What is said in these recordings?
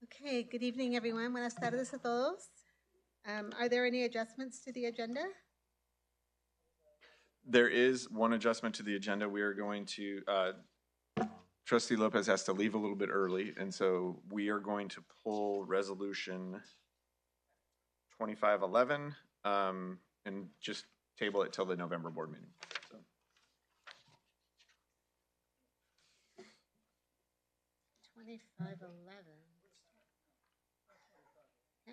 Okay, good evening, everyone. Buenas tardes a todos. Are there any adjustments to the agenda? There is one adjustment to the agenda. We are going to, Trustee Lopez has to leave a little bit early, and so we are going to pull resolution 2511 and just table it till the November board meeting. So. 2511.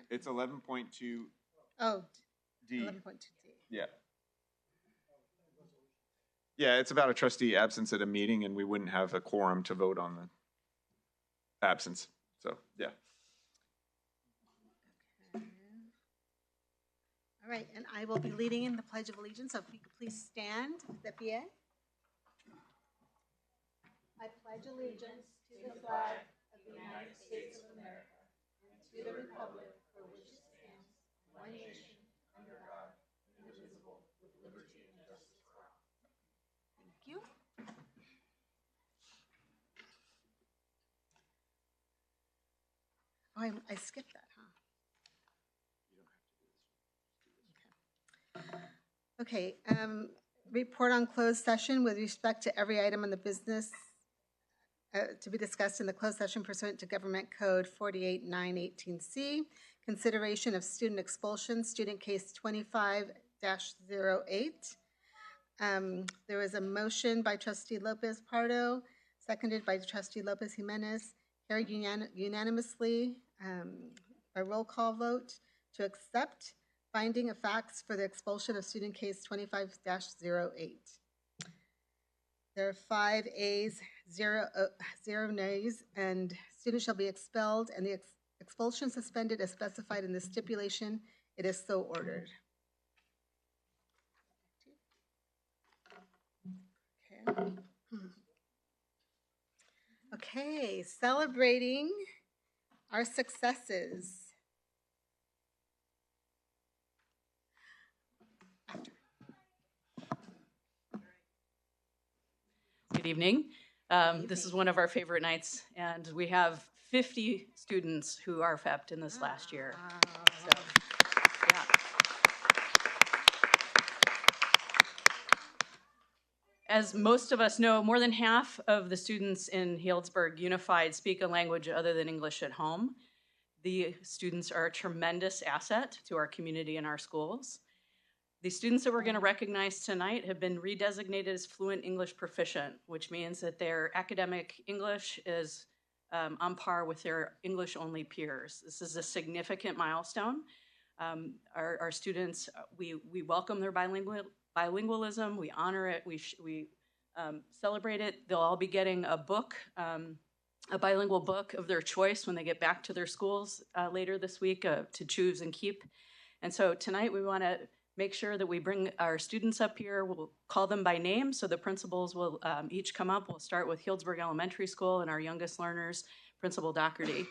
It's 11.2. Oh, D. 11.2D. Yeah. Yeah, it's about a trustee absence at a meeting, and we wouldn't have a quorum to vote on the absence. So, yeah. Okay. All right, and I will be leading in the Pledge of Allegiance, so if you could please stand, the PA. I pledge allegiance to the flag of the United States of America and to the republic for which it stands, one nation, under God, indivisible, with liberty and justice for all. Thank you. Oh, I skipped that, huh? Okay, report on closed session with respect to every item on the business to be discussed in the closed session pursuant to Government Code 48918C. Consideration of student expulsion, student case 25-08. There was a motion by Trustee Lopez Pardo, seconded by Trustee Lopez Jimenez, carried unanimously by roll call vote to accept finding of facts for the expulsion of student case 25-08. There are 5 ayes, 0 nays, and students shall be expelled and the expulsion suspended as specified in the stipulation. It is so ordered. Okay. Okay, celebrating our successes. Good evening. This is one of our favorite nights, and we have 50 students who are FEP'd in this last year. So, yeah. As most of us know, more than half of the students in Healdsburg Unified speak a language other than English at home. The students are a tremendous asset to our community and our schools. The students that we're going to recognize tonight have been redesignated as fluent English proficient, which means that their academic English is on par with their English-only peers. This is a significant milestone. Our students, we welcome their bilingualism, we honor it, we celebrate it. They'll all be getting a book, a bilingual book of their choice when they get back to their schools later this week to choose and keep. And so tonight we want to make sure that we bring our students up here. We'll call them by name, so the principals will each come up. We'll start with Healdsburg Elementary School and our youngest learners, Principal Doherty.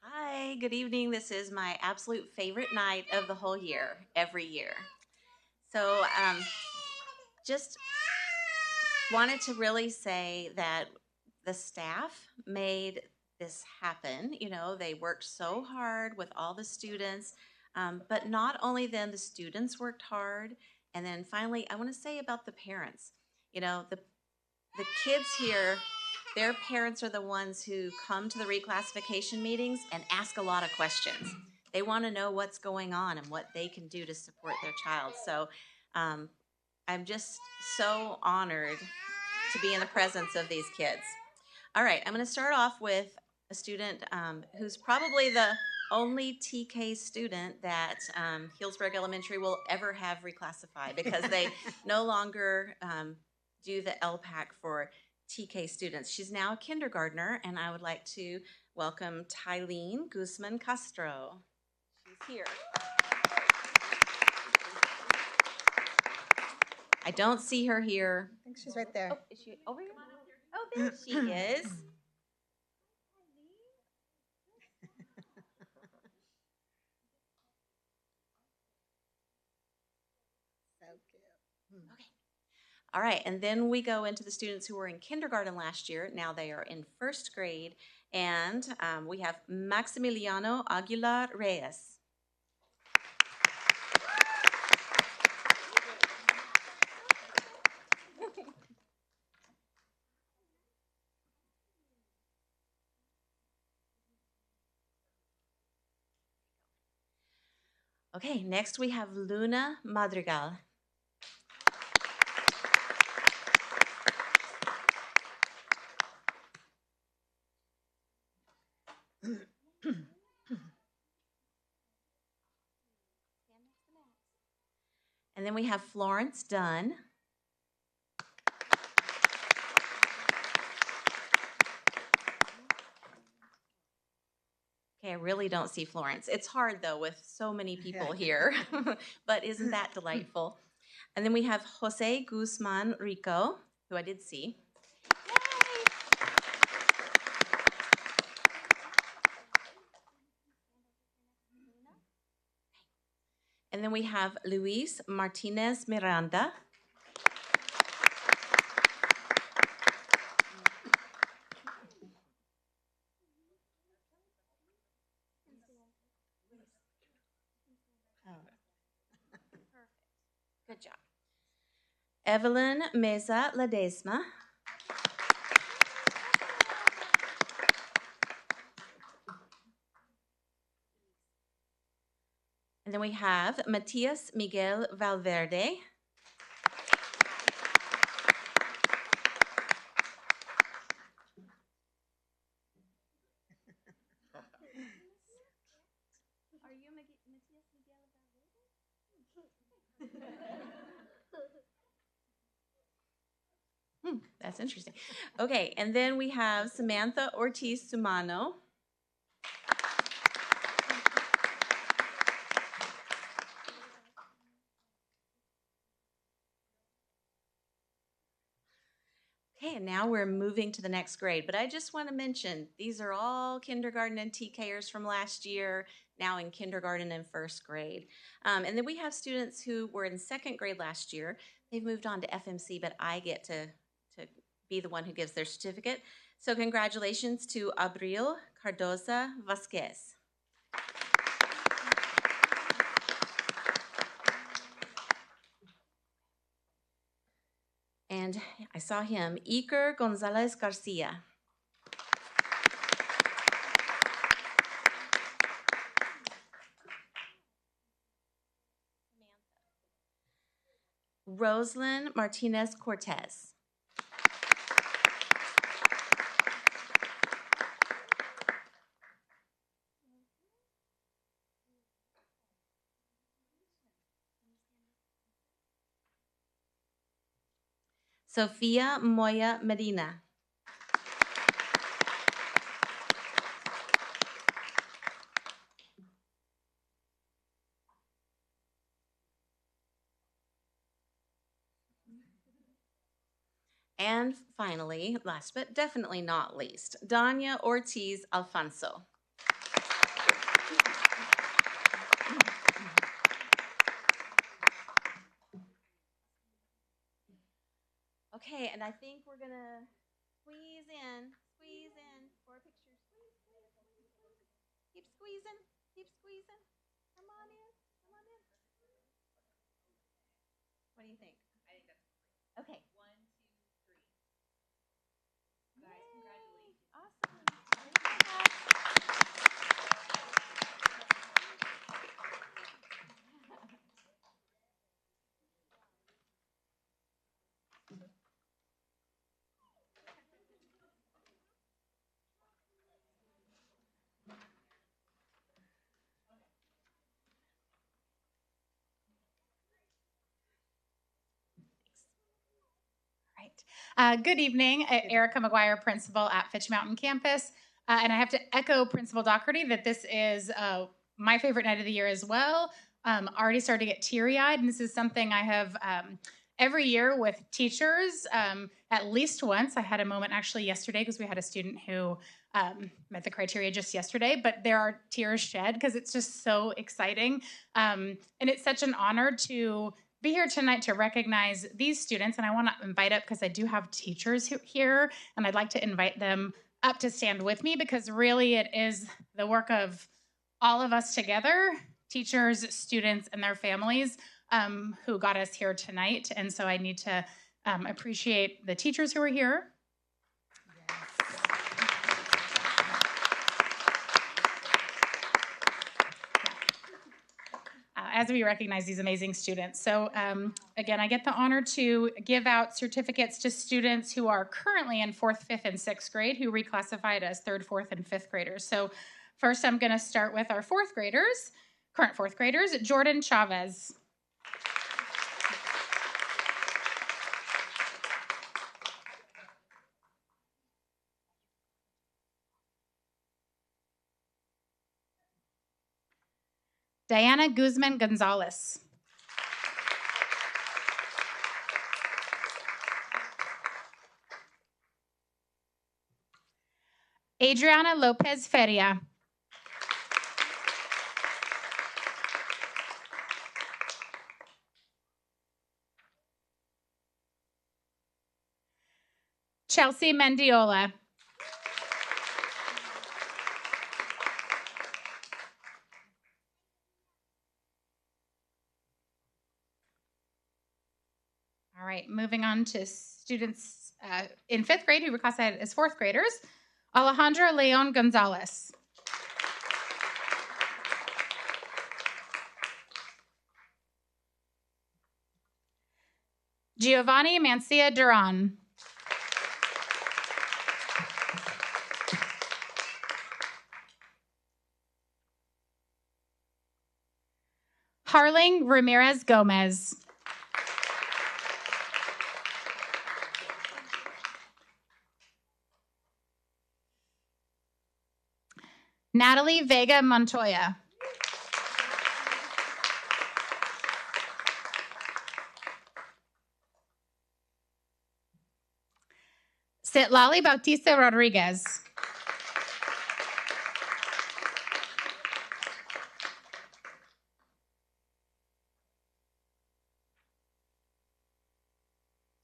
Hi, good evening. This is my absolute favorite night of the whole year, every year. So just wanted to really say that the staff made this happen. You know, they worked so hard with all the students, but not only then the students worked hard, and then finally I want to say about the parents. You know, the kids here, their parents are the ones who come to the reclassification meetings and ask a lot of questions. They want to know what's going on and what they can do to support their child. So I'm just so honored to be in the presence of these kids. All right, I'm going to start off with a student who's probably the only TK student that Healdsburg Elementary will ever have reclassified, because they no longer do the LPAC for TK students. She's now a kindergartner, and I would like to welcome Tylene Guzman Castro. She's here. I don't see her here. I think she's right there. Oh, is she over here? Oh, there she is. Okay. All right, and then we go into the students who were in kindergarten last year. Now they are in first grade, and we have Maximiliano Aguilar Reyes. Okay, next we have Luna Madrigal. And then we have Florence Dunn. Okay, I really don't see Florence. It's hard, though, with so many people here, but isn't that delightful? And then we have Jose Guzman Rico, who I did see. Yay! And then we have Luis Martinez Miranda. Good job. Evelyn Meza Ledesma. And then we have Matias Miguel Valverde. Are you Matias Miguel Valverde? That's interesting. Okay, and then we have Samantha Ortiz Sumano. Okay, and now we're moving to the next grade, but I just want to mention these are all kindergarten and TKers from last year, now in kindergarten and first grade. And then we have students who were in second grade last year. They've moved on to FMC, but I get to be the one who gives their certificate. So congratulations to Abril Cardoza Vasquez. And I saw him, Iker Gonzalez Garcia. Roslyn Martinez Cortez. Sofia Moya Medina. And finally, last but definitely not least, Danya Ortiz Alfonso. Okay, and I think we're gonna squeeze in for a picture. Squeeze. Keep squeezing. Come on in. What do you think? I think that's great. Okay. 1, 2, 3. Guys, congratulations. Awesome. Good evening. Erica McGuire, principal at Fitch Mountain Campus. And I have to echo Principal Doherty that this is my favorite night of the year as well. Already started to get teary-eyed, and this is something I have every year with teachers. At least once. I had a moment actually yesterday because we had a student who met the criteria just yesterday, but there are tears shed because it's just so exciting. And it's such an honor to be here tonight to recognize these students, and I want to invite up, because I do have teachers here, and I'd like to invite them up to stand with me, because really it is the work of all of us together, teachers, students, and their families, who got us here tonight. And so I need to appreciate the teachers who are here. As we recognize these amazing students. So again, I get the honor to give out certificates to students who are currently in 4th, 5th, and 6th grade who reclassified as 3rd, 4th, and 5th graders. So first I'm gonna start with our 4th graders, current 4th graders, Jordan Chavez. Diana Guzman Gonzalez. Adriana Lopez Feria. Chelsea Mendiola. All right, moving on to students in 5th grade who were classified as 4th graders. Alejandra Leon Gonzalez. Giovanni Mancia Duran. Harling Ramirez Gomez. Natalie Vega Montoya. Citlali Bautista Rodriguez.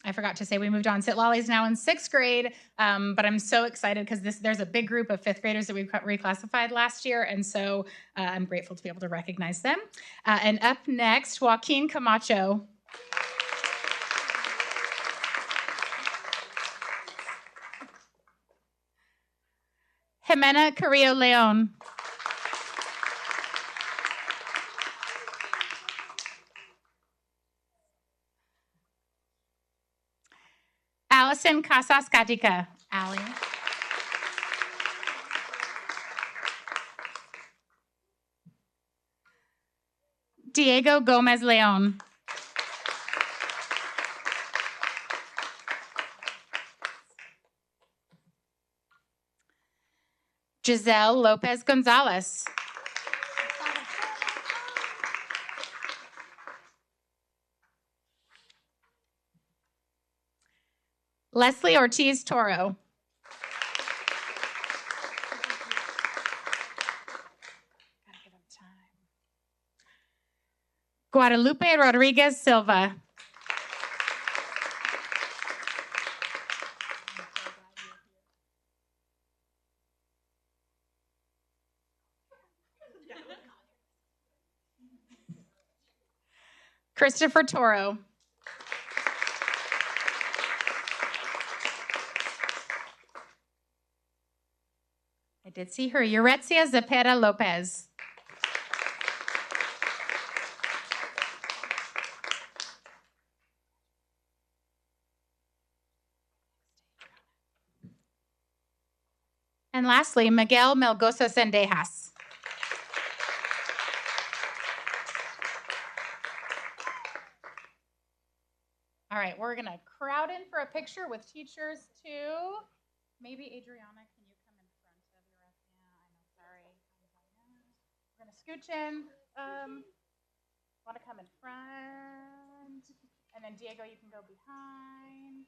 I forgot to say we moved on. Citlali's now in 6th grade, but I'm so excited because there's a big group of 5th graders that we reclassified last year, and so I'm grateful to be able to recognize them. And up next, Joaquin Camacho. Jimena Carrillo Leon. Allison Casas Gatica. Allie. Diego Gomez Leon. Giselle Lopez Gonzalez. Leslie Ortiz Toro. Guadalupe Rodriguez Silva. Christopher Toro. I did see her. Yuretzia Zepeda Lopez. And lastly, Miguel Melgoza Sendejas. All right, we're gonna crowd in for a picture with teachers too. Maybe Adriana, can you come in front of your, yeah, I know, sorry. We're gonna scooch in. Wanna come in front? And then Diego, you can go behind.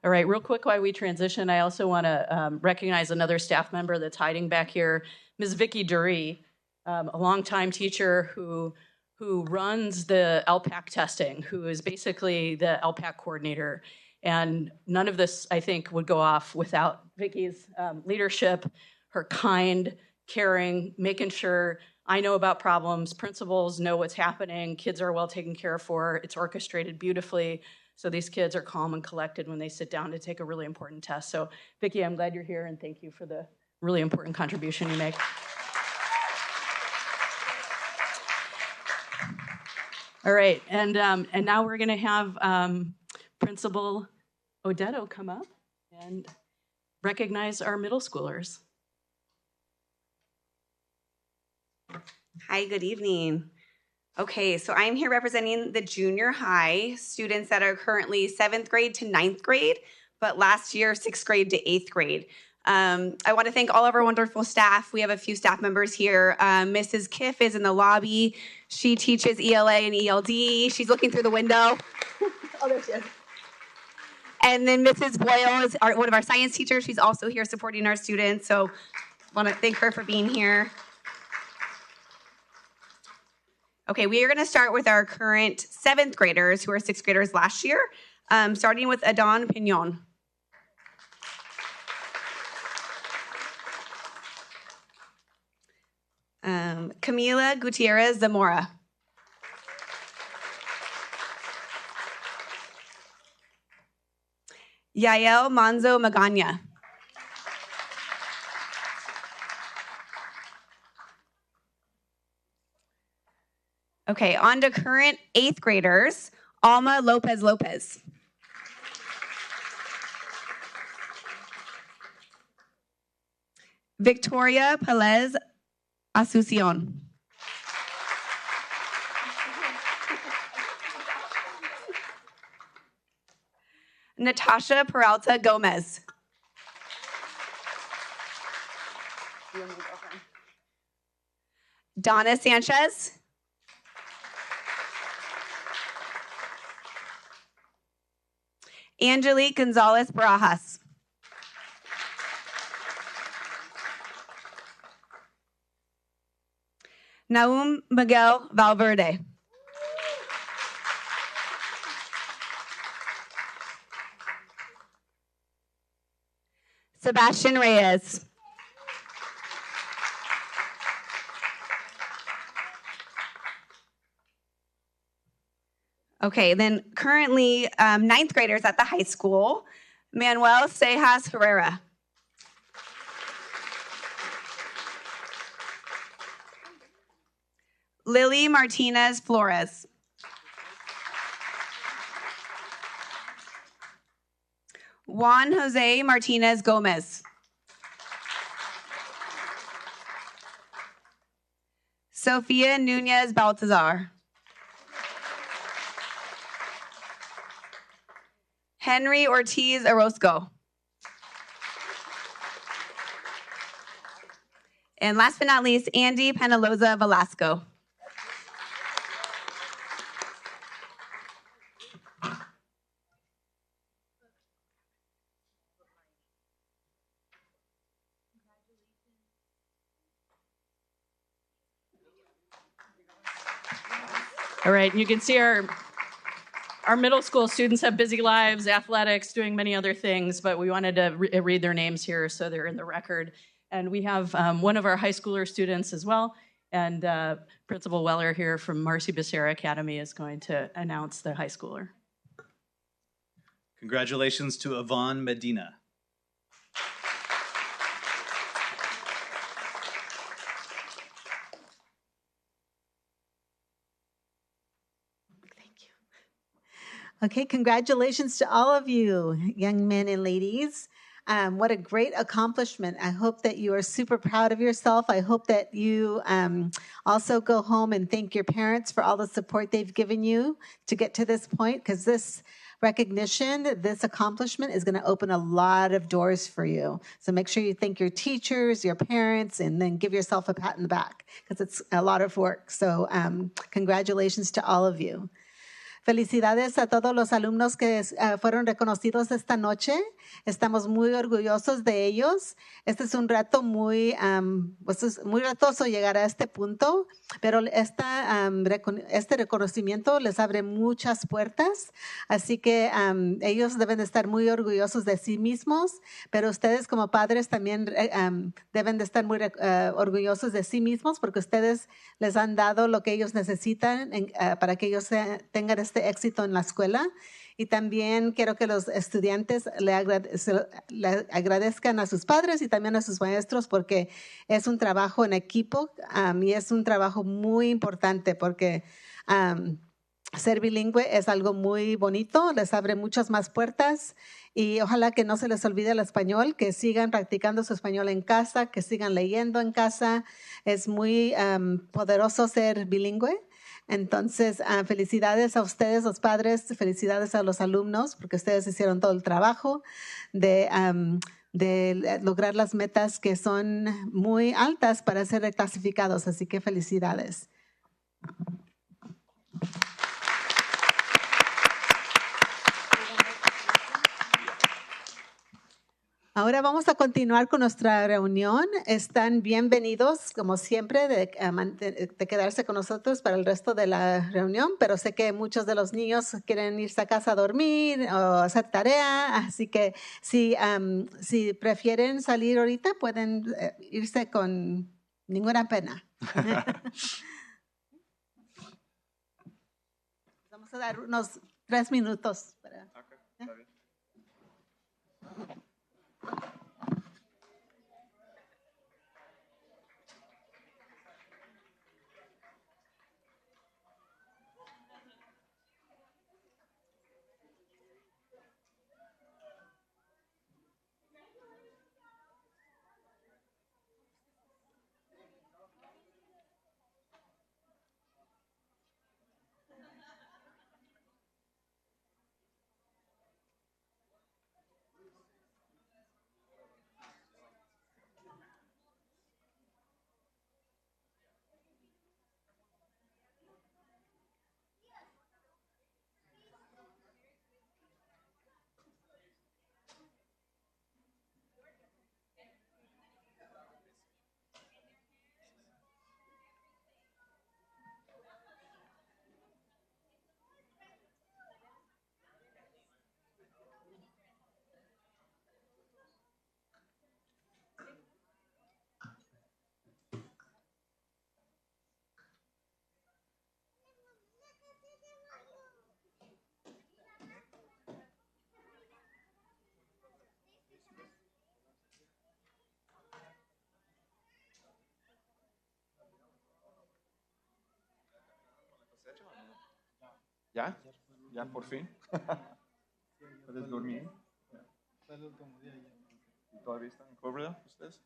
All right, real quick while we transition, I also want to recognize another staff member that's hiding back here, Ms. Vicki Dury, a longtime teacher who runs the LPAC testing, who is basically the LPAC coordinator. And none of this, I think, would go off without Vicki's leadership, her kind, caring, making sure I know about problems, principals know what's happening, kids are well taken care of for, it's orchestrated beautifully. So these kids are calm and collected when they sit down to take a really important test. So Vicki, I'm glad you're here and thank you for the really important contribution you make. All right, and now we're gonna have Principal Odetto come up and recognize our middle schoolers. Hi, good evening. Okay, so I'm here representing the junior high students that are currently 7th grade to 9th grade, but last year 6th grade to 8th grade. I want to thank all of our wonderful staff. We have a few staff members here. Mrs. Kiff is in the lobby. She teaches ELA and ELD. She's looking through the window. Oh, there she is. And then Mrs. Boyle is one of our science teachers. She's also here supporting our students, so I want to thank her for being here. Okay, we are going to start with our current 7th graders who are 6th graders last year, starting with Adon Pignon. Camila Gutierrez Zamora. Yael Manzo Magana. Okay, on to current 8th graders, Alma Lopez Lopez. Victoria Pelez Asuncion. Natasha Peralta Gomez. Donna Sanchez. Angelique Gonzalez Barajas. Naum Miguel Valverde. Sebastian Reyes. Okay, then currently 9th graders at the high school, Manuel Sejas Herrera. Lily Martinez Flores. Juan Jose Martinez Gomez. Sofia Nunez Baltazar. Henry Ortiz Orozco. And last but not least, Andy Penaloza Velasco. All right, and you can see our middle school students have busy lives, athletics, doing many other things, but we wanted to read their names here so they're in the record. And we have one of our high schooler students as well, and Principal Weller here from Marcy Becerra Academy is going to announce the high schooler. Congratulations to Yvonne Medina. Okay, congratulations to all of you, young men and ladies. What a great accomplishment. I hope that you are super proud of yourself. I hope that you also go home and thank your parents for all the support they've given you to get to this point, because this recognition, this accomplishment is going to open a lot of doors for you. So make sure you thank your teachers, your parents, and then give yourself a pat in the back, because it's a lot of work. So congratulations to all of you. Felicidades a todos los alumnos que fueron reconocidos esta noche. Estamos muy orgullosos de ellos. Este es un reto pues es muy retoso llegar a este punto, pero este reconocimiento les abre muchas puertas. Así que ellos deben de estar muy orgullosos de sí mismos, pero ustedes como padres también deben de estar muy orgullosos de sí mismos porque ustedes les han dado lo que ellos necesitan para que ellos tengan este éxito en la escuela. Y también quiero que los estudiantes le agradezcan a sus padres y también a sus maestros porque es un trabajo en equipo y es un trabajo muy importante porque ser bilingüe es algo muy bonito, les abre muchas más puertas y ojalá que no se les olvide el español, que sigan practicando su español en casa, que sigan leyendo en casa. Es muy poderoso ser bilingüe. Entonces, felicidades a ustedes, los padres, felicidades a los alumnos, porque ustedes hicieron todo el trabajo de lograr las metas que son muy altas para ser reclasificados. Así que felicidades. Ahora vamos a continuar con nuestra reunión. Están bienvenidos, como siempre, de quedarse con nosotros para el resto de la reunión, pero sé que muchos de los niños quieren irse a casa a dormir o hacer tarea, así que si prefieren salir ahorita, pueden irse con ninguna pena. Vamos a dar unos 3 minutos para... Okay, está bien. ¿Ya? ¿Ya por fin? ¿Puedes dormir? ¿Todavía están en cobra ustedes?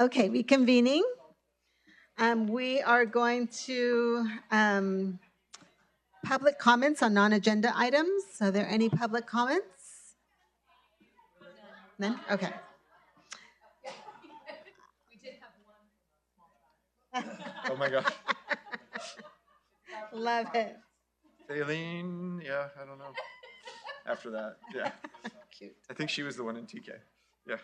Okay, reconvening. We are going to public comments on non-agenda items. Are there any public comments? None? Okay. Oh my gosh. Love it. Aileen, yeah, I don't know. After that, yeah. Cute. I think she was the one in TK. Yeah.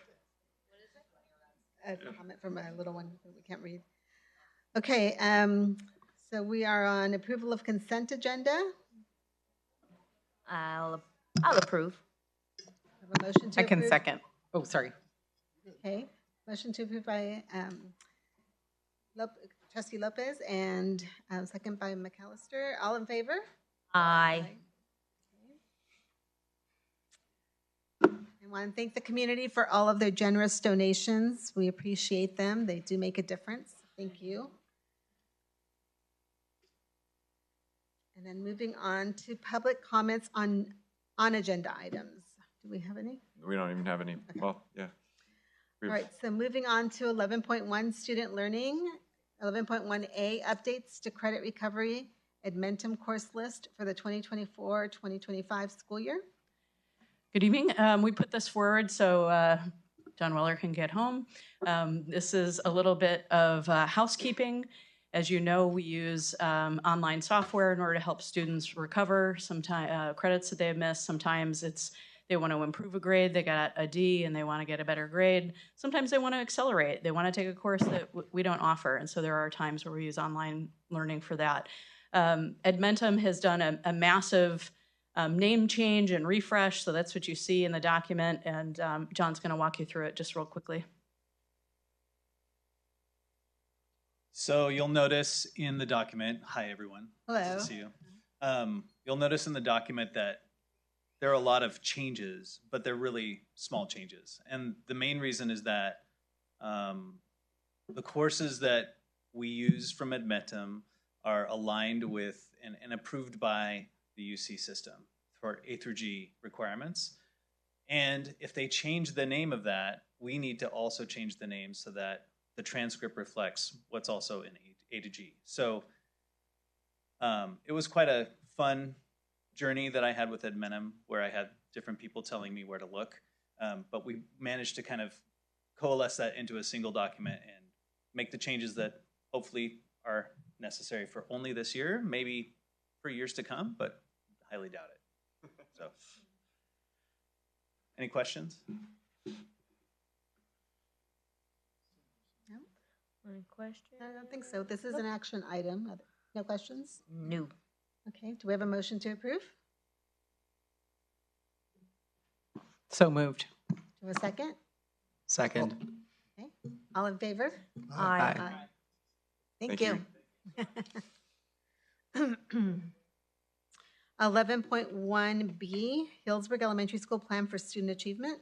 A comment from a little one that we can't read. Okay, so we are on approval of consent agenda. I'll approve. Have a motion to I can approve. second. Oh, sorry. Okay, motion to approve by Trustee Lopez and second by McAllister. All in favor? Aye. I want to thank the community for all of their generous donations. We appreciate them. They do make a difference. Thank you. And then moving on to public comments on agenda items. Do we have any? We don't even have any. Well, yeah. All right, so moving on to 11.1 student learning. 11.1A updates to credit recovery Edmentum course list for the 2024-2025 school year. Good evening. We put this forward so John Weller can get home. This is a little bit of housekeeping. As you know, we use online software in order to help students recover some credits that they have missed. Sometimes they want to improve a grade, they got a D and they want to get a better grade. Sometimes they want to accelerate. They want to take a course that we don't offer. And so there are times where we use online learning for that. Edmentum has done a massive name change and refresh. So that's what you see in the document. And John's going to walk you through it just real quickly. So you'll notice in the document, hi everyone. Hello. Nice to see you. You'll notice in the document that there are a lot of changes, but they're really small changes. And the main reason is that the courses that we use from Edmentum are aligned with and approved by the UC system for A through G requirements. And if they change the name of that, we need to also change the name so that the transcript reflects what's also in A to G. So it was quite a fun journey that I had with Edmentum, where I had different people telling me where to look. But we managed to kind of coalesce that into a single document and make the changes that hopefully are necessary for only this year, maybe for years to come, but highly doubt it. So, any questions? No? Any questions? I don't think so. This is an action item. No questions? No. Okay, do we have a motion to approve? So moved. Do we have a second? Second. Okay, all in favor? Aye. Thank Thank you. 11.1B, Healdsburg Elementary School Plan for Student Achievement.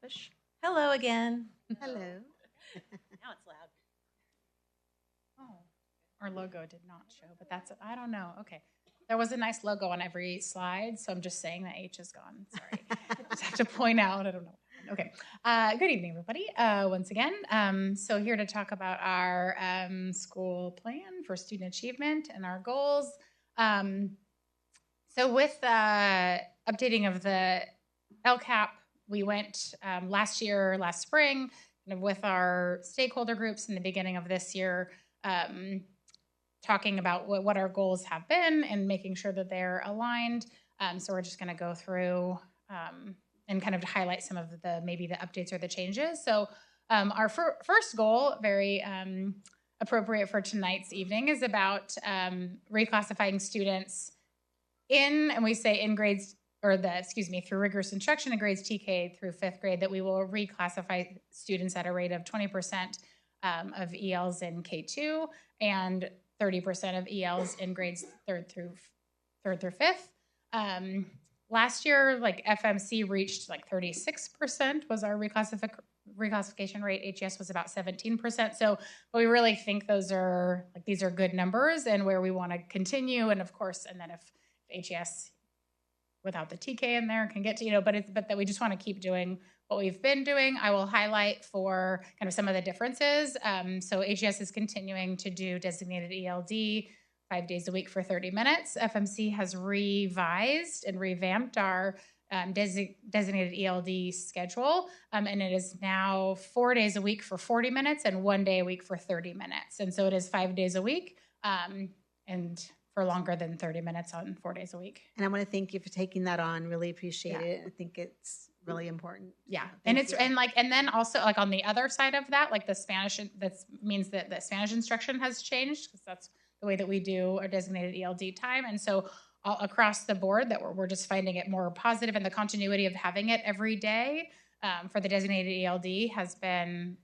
Push. Hello again. Hello. Now it's loud. Oh, our logo did not show, but that's, I don't know. Okay. There was a nice logo on every slide, so I'm just saying that H is gone. Sorry. Just have to point out. I don't know. Okay. Good evening, everybody. Once again, so here to talk about our school plan for student achievement and our goals. So with updating of the LCAP, we went last spring, kind of with our stakeholder groups in the beginning of this year, talking about what our goals have been and making sure that they're aligned. So we're just going to go through and kind of highlight some of maybe the updates or the changes. So our first goal, very appropriate for tonight's evening, is about reclassifying students and we say in grades, through rigorous instruction in grades TK through 5th grade, that we will reclassify students at a rate of 20% of ELs in K2 and 30% of ELs in grades 3rd through 5th. Last year, like FMC reached like 36% was our reclassification rate. HES was about 17%. So, but we really think these are good numbers and where we want to continue. And of course, and then if HES without the TK in there can get to, but that we just want to keep doing what we've been doing. I will highlight for kind of some of the differences. So HES is continuing to do designated ELD 5 days a week for 30 minutes. FMC has revised and revamped our designated ELD schedule, and it is now 4 days a week for 40 minutes and 1 day a week for 30 minutes. And so it is 5 days a week, and for longer than 30 minutes on 4 days a week. And I want to thank you for taking that on. Really appreciate it. I think it's really important. Yeah. So And thank it's, you. and then also like on the other side of that, like the Spanish, that means that the Spanish instruction has changed because that's the way that we do our designated ELD time. And so all across the board that we're just finding it more positive, and the continuity of having it every day for the designated ELD has been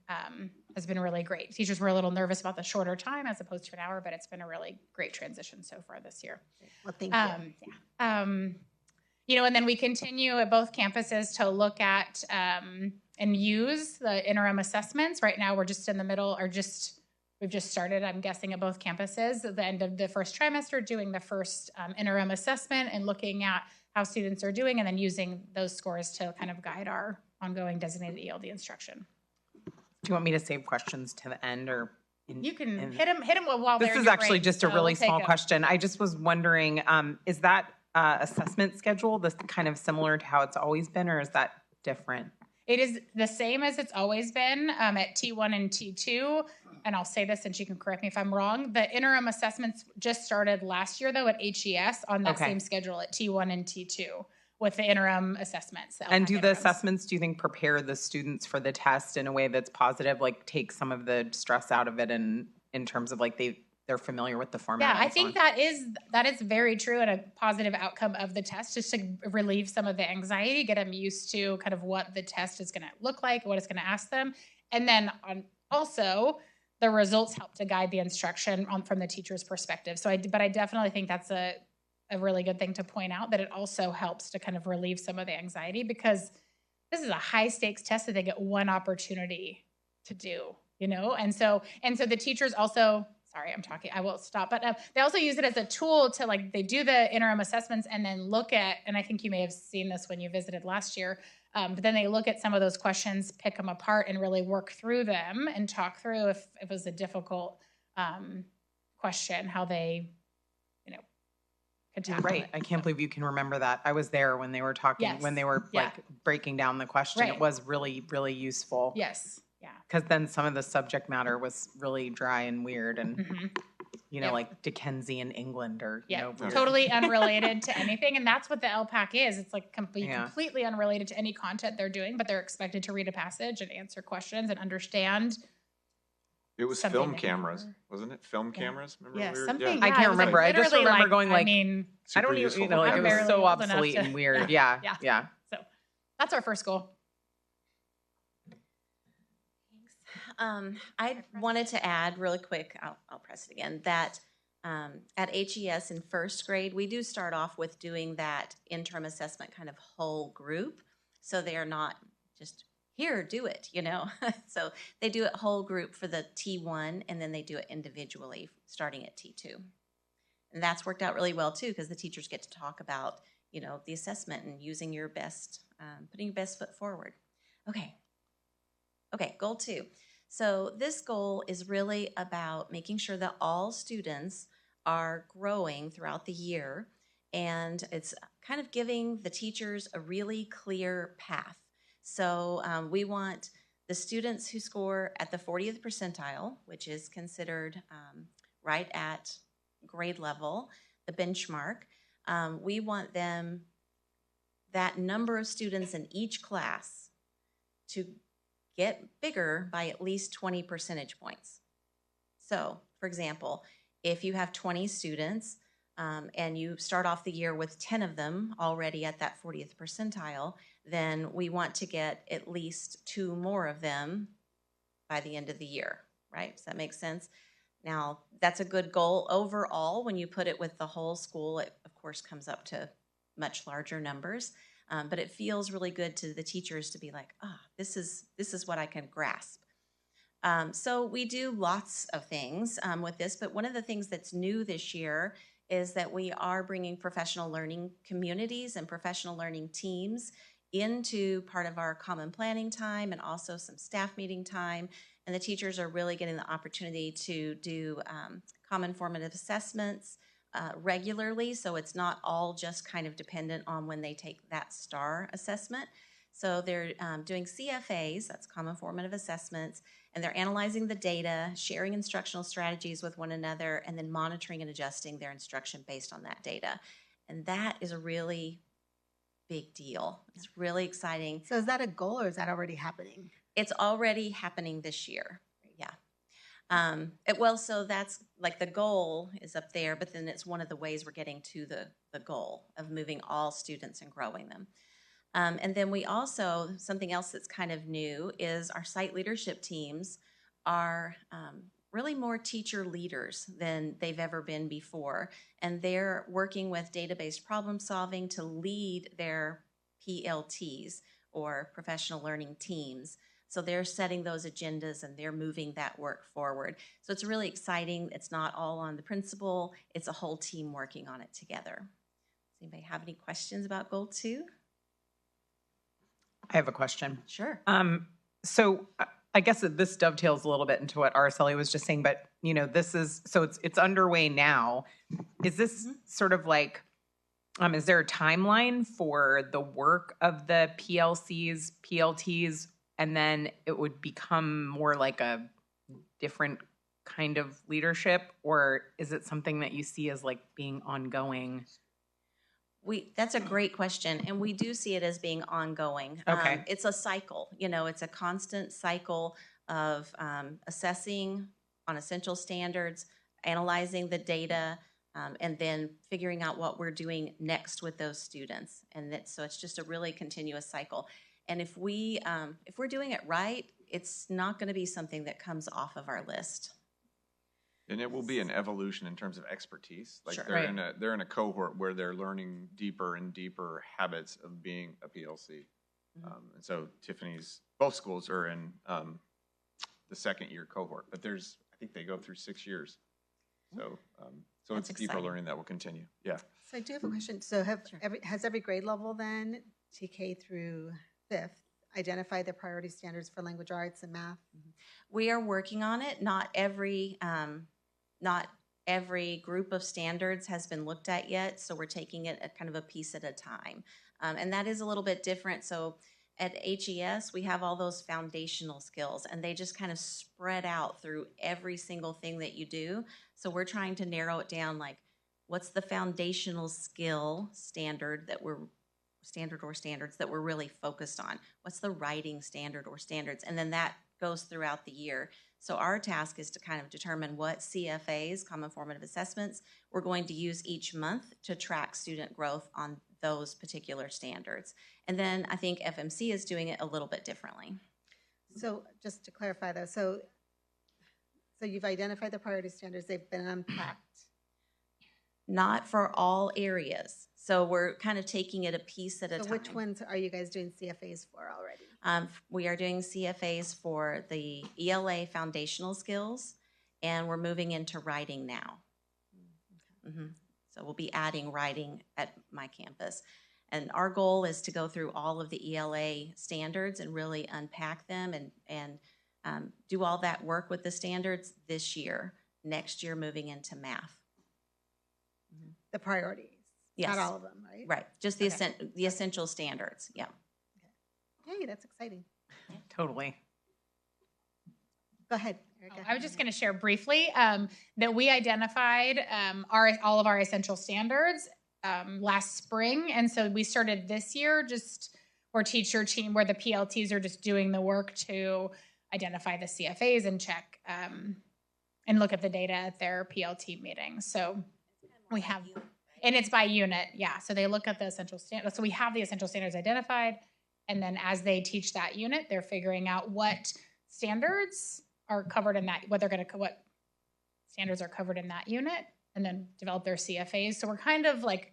really great. Teachers were a little nervous about the shorter time as opposed to an hour, but it's been a really great transition so far this year. Well, thank you. And then we continue at both campuses to look at and use the interim assessments. Right now, we're just in the middle, we've just started, I'm guessing, at both campuses at the end of the first trimester, doing the first interim assessment and looking at how students are doing, and then using those scores to kind of guide our ongoing designated ELD instruction. Do you want me to save questions to the end, or? You can hit them while they're This in is your actually brain, just a so really we'll take small 'em. question. I just was wondering, is that assessment schedule this kind of similar to how it's always been, or is that different? It is the same as it's always been at T1 and T2. And I'll say this, and she can correct me if I'm wrong. The interim assessments just started last year, though, at HES on that same schedule at T1 and T2 with the interim assessments. And do the interims. assessments, do you think, prepare the students for the test in a way that's positive, like take some of the stress out of it, and in terms of like they're familiar with the format? Yeah, I think that is very true, and a positive outcome of the test, just to relieve some of the anxiety, get them used to kind of what the test is going to look like, what it's going to ask them, and then also the results help to guide the instruction from the teacher's perspective. But I definitely think that's a really good thing to point out, that it also helps to kind of relieve some of the anxiety, because this is a high stakes test that they get one opportunity to do, and so the teachers also. Sorry, I'm talking. I will stop. But they also use it as a tool to, like, they do the interim assessments and then look at, and I think you may have seen this when you visited last year, but then they look at some of those questions, pick them apart, and really work through them and talk through if it was a difficult question, how they, could tackle Right. it. I can't believe you can remember that. I was there when they were talking, Yes. when they were Yeah. like breaking down the question. Right. It was really, really useful. Yes. Yeah. Because then some of the subject matter was really dry and weird, and Mhm. you know, like Dickensian England, or Yeah, weird. totally unrelated to anything. And that's what the LPAC is. It's like Yeah. completely unrelated to any content they're doing, but they're expected to read a passage and answer questions and understand. It was Something film that cameras, never- wasn't it? Film cameras? Remember Yeah, we were- something. I yeah, can't it was, remember. I just literally, remember going like, I mean, I don't Super even, useful like it I'm was barely so old enough obsolete to- and weird. yeah, Yeah. so that's our first goal. I wanted to add really quick, I'll press it again, that at HES in first grade, we do start off with doing that interim assessment kind of whole group. So they are not just, here, do it, So they do it whole group for the T1, and then they do it individually starting at T2. And that's worked out really well too, because the teachers get to talk about, the assessment and using your best, putting your best foot forward. Okay, goal 2. So this goal is really about making sure that all students are growing throughout the year, and it's kind of giving the teachers a really clear path. So we want the students who score at the 40th percentile, which is considered right at grade level, the benchmark. We want them, that number of students in each class, to get bigger by at least 20 percentage points. So, for example, if you have 20 students and you start off the year with 10 of them already at that 40th percentile, then we want to get at least 2 more of them by the end of the year, right? Does that make sense? Now, that's a good goal overall. When you put it with the whole school, it, of course, comes up to much larger numbers. But it feels really good to the teachers to be like, this is what I can grasp. So we do lots of things with this, but one of the things that's new this year is that we are bringing professional learning communities and professional learning teams into part of our common planning time and also some staff meeting time. And the teachers are really getting the opportunity to do common formative assessments regularly, so it's not all just kind of dependent on when they take that STAR assessment. So they're doing CFAs, that's common formative assessments, and they're analyzing the data, sharing instructional strategies with one another, and then monitoring and adjusting their instruction based on that data. And that is a really big deal. It's really exciting. So is that a goal or is that already happening? It's already happening this year. Yeah. So that's like the goal is up there, but then it's one of the ways we're getting to the goal of moving all students and growing them. And then we also, something else that's kind of new is our site leadership teams are really more teacher leaders than they've ever been before. And they're working with database problem solving to lead their PLTs or professional learning teams. So they're setting those agendas and they're moving that work forward. So it's really exciting. It's not all on the principal. It's a whole team working on it together. Does anybody have any questions about Goal 2? I have a question. Sure. So I guess that this dovetails a little bit into what Araceli was just saying, but this is, so it's underway now. Is this sort of like, is there a timeline for the work of the PLCs, PLTs, and then it would become more like a different kind of leadership, or is it something that you see as like being ongoing? That's a great question, and we do see it as being ongoing. Okay. It's a cycle, it's a constant cycle of assessing on essential standards, analyzing the data, and then figuring out what we're doing next with those students. So it's just a really continuous cycle. And if we're doing it right, it's not going to be something that comes off of our list. And it will be an evolution in terms of expertise. Like Sure. they're in a cohort where they're learning deeper and deeper habits of being a PLC. And so both schools are in the second year cohort, but I think they go through 6 years. So it's That's deeper exciting. learning that will continue. Yeah. So I do have a question. So has every grade level then, TK through 5th, identified their priority standards for language arts and math? We are working on it. Not every group of standards has been looked at yet, so we're taking it at kind of a piece at a time. And that is a little bit different. So at HES, we have all those foundational skills, and they just kind of spread out through every single thing that you do. So we're trying to narrow it down, like what's the foundational skill standards that we're really focused on? What's the writing standard or standards? And then that goes throughout the year. So our task is to kind of determine what CFAs, common formative assessments, we're going to use each month to track student growth on those particular standards. And then I think FMC is doing it a little bit differently. So just to clarify though, so you've identified the priority standards, they've been unpacked. Not for all areas. So we're kind of taking it a piece at a time. So which ones are you guys doing CFAs for already? We are doing CFAs for the ELA foundational skills, and we're moving into writing now. So we'll be adding writing at my campus. And our goal is to go through all of the ELA standards and really unpack them and do all that work with the standards this year. Next year, moving into math. The priorities? Yes. Not all of them, right? Right. Just the essential standards. Yeah. Hey, that's exciting. Totally. Go ahead, Erica. I was just going to share briefly that we identified all of our essential standards last spring. And so we started this year where teacher team, where the PLTs are just doing the work to identify the CFAs and check and look at the data at their PLT meetings. So we have, and it's by unit. Yeah. So they look at the essential standards. So we have the essential standards identified. And then as they teach that unit, they're figuring out what standards are covered in that, what standards are covered in that unit, and then develop their CFAs. So we're kind of like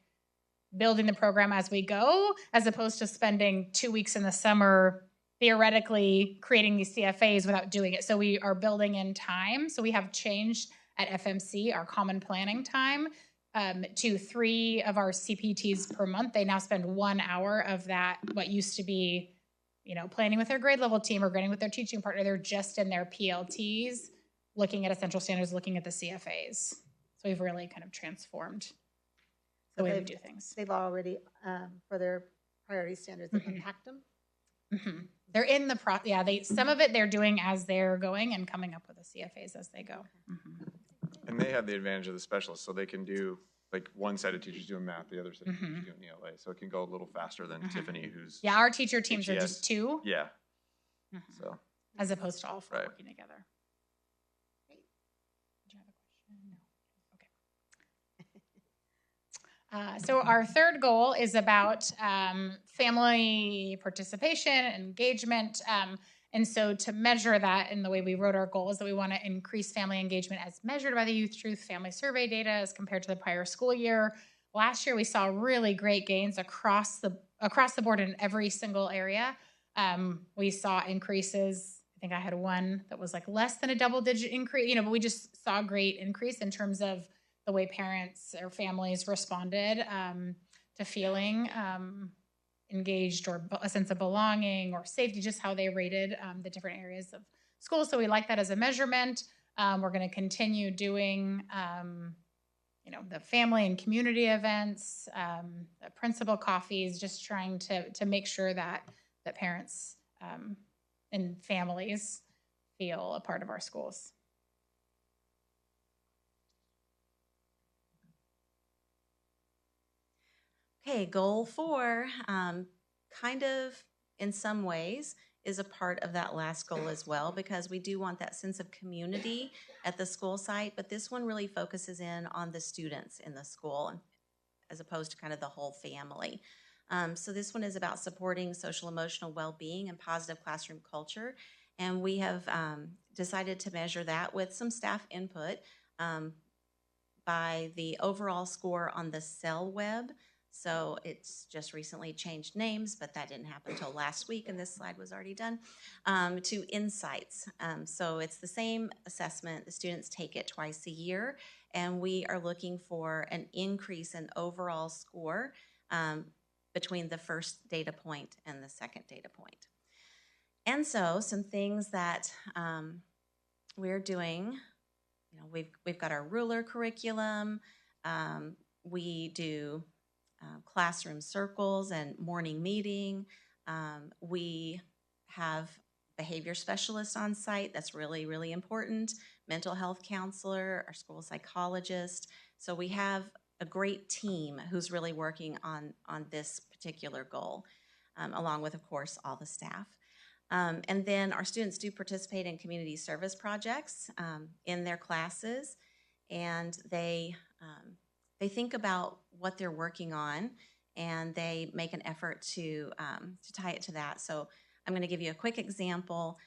building the program as we go, as opposed to spending 2 weeks in the summer theoretically creating these CFAs without doing it. So we are building in time. So we have changed at FMC our common planning time to 3 of our CPTs per month. They now spend 1 hour of that, what used to be, planning with their grade level team or grading with their teaching partner. They're just in their PLTs, looking at essential standards, looking at the CFAs. So we've really kind of transformed the way we do things. They've already, for their priority standards, they've unpacked them. Mm-hmm. They're in the some of it they're doing as they're going and coming up with the CFAs as they go. Mm-hmm. And they have the advantage of the specialists, so they can do, like, one set of teachers doing math, the other set of teachers doing ELA, so it can go a little faster than Tiffany, who's our teacher teams are HES. just 2. Yeah. Mm-hmm. So as opposed to all 4 Right. working together. Great. Did you have a question? No. Okay. So our third goal is about family participation and engagement. And so to measure that, in the way we wrote our goal is that we want to increase family engagement as measured by the Youth Truth Family Survey data as compared to the prior school year. Last year, we saw really great gains across the board in every single area. We saw increases. I think I had one that was like less than a double-digit increase, but we just saw a great increase in terms of the way parents or families responded to feeling engaged or a sense of belonging or safety, just how they rated the different areas of school. So we like that as a measurement. We're going to continue doing, the family and community events, the principal coffees, just trying to make sure that parents and families feel a part of our schools. Okay, goal 4, kind of in some ways is a part of that last goal as well, because we do want that sense of community at the school site, but this one really focuses in on the students in the school as opposed to kind of the whole family. So this one is about supporting social emotional well-being and positive classroom culture, and we have decided to measure that with some staff input by the overall score on the Cell Web. So it's just recently changed names, but that didn't happen until last week, and this slide was already done, to Insights. So it's the same assessment. The students take it twice a year, and we are looking for an increase in overall score between the first data point and the second data point. And so some things that we're doing, we've got our ruler curriculum. We do classroom circles and morning meeting. We have behavior specialists on site. That's really, really important. Mental health counselor, our school psychologist. So we have a great team who's really working on this particular goal, along with, of course, all the staff. And then our students do participate in community service projects in their classes, and they think about what they're working on, and they make an effort to tie it to that. So I'm going to give you a quick example.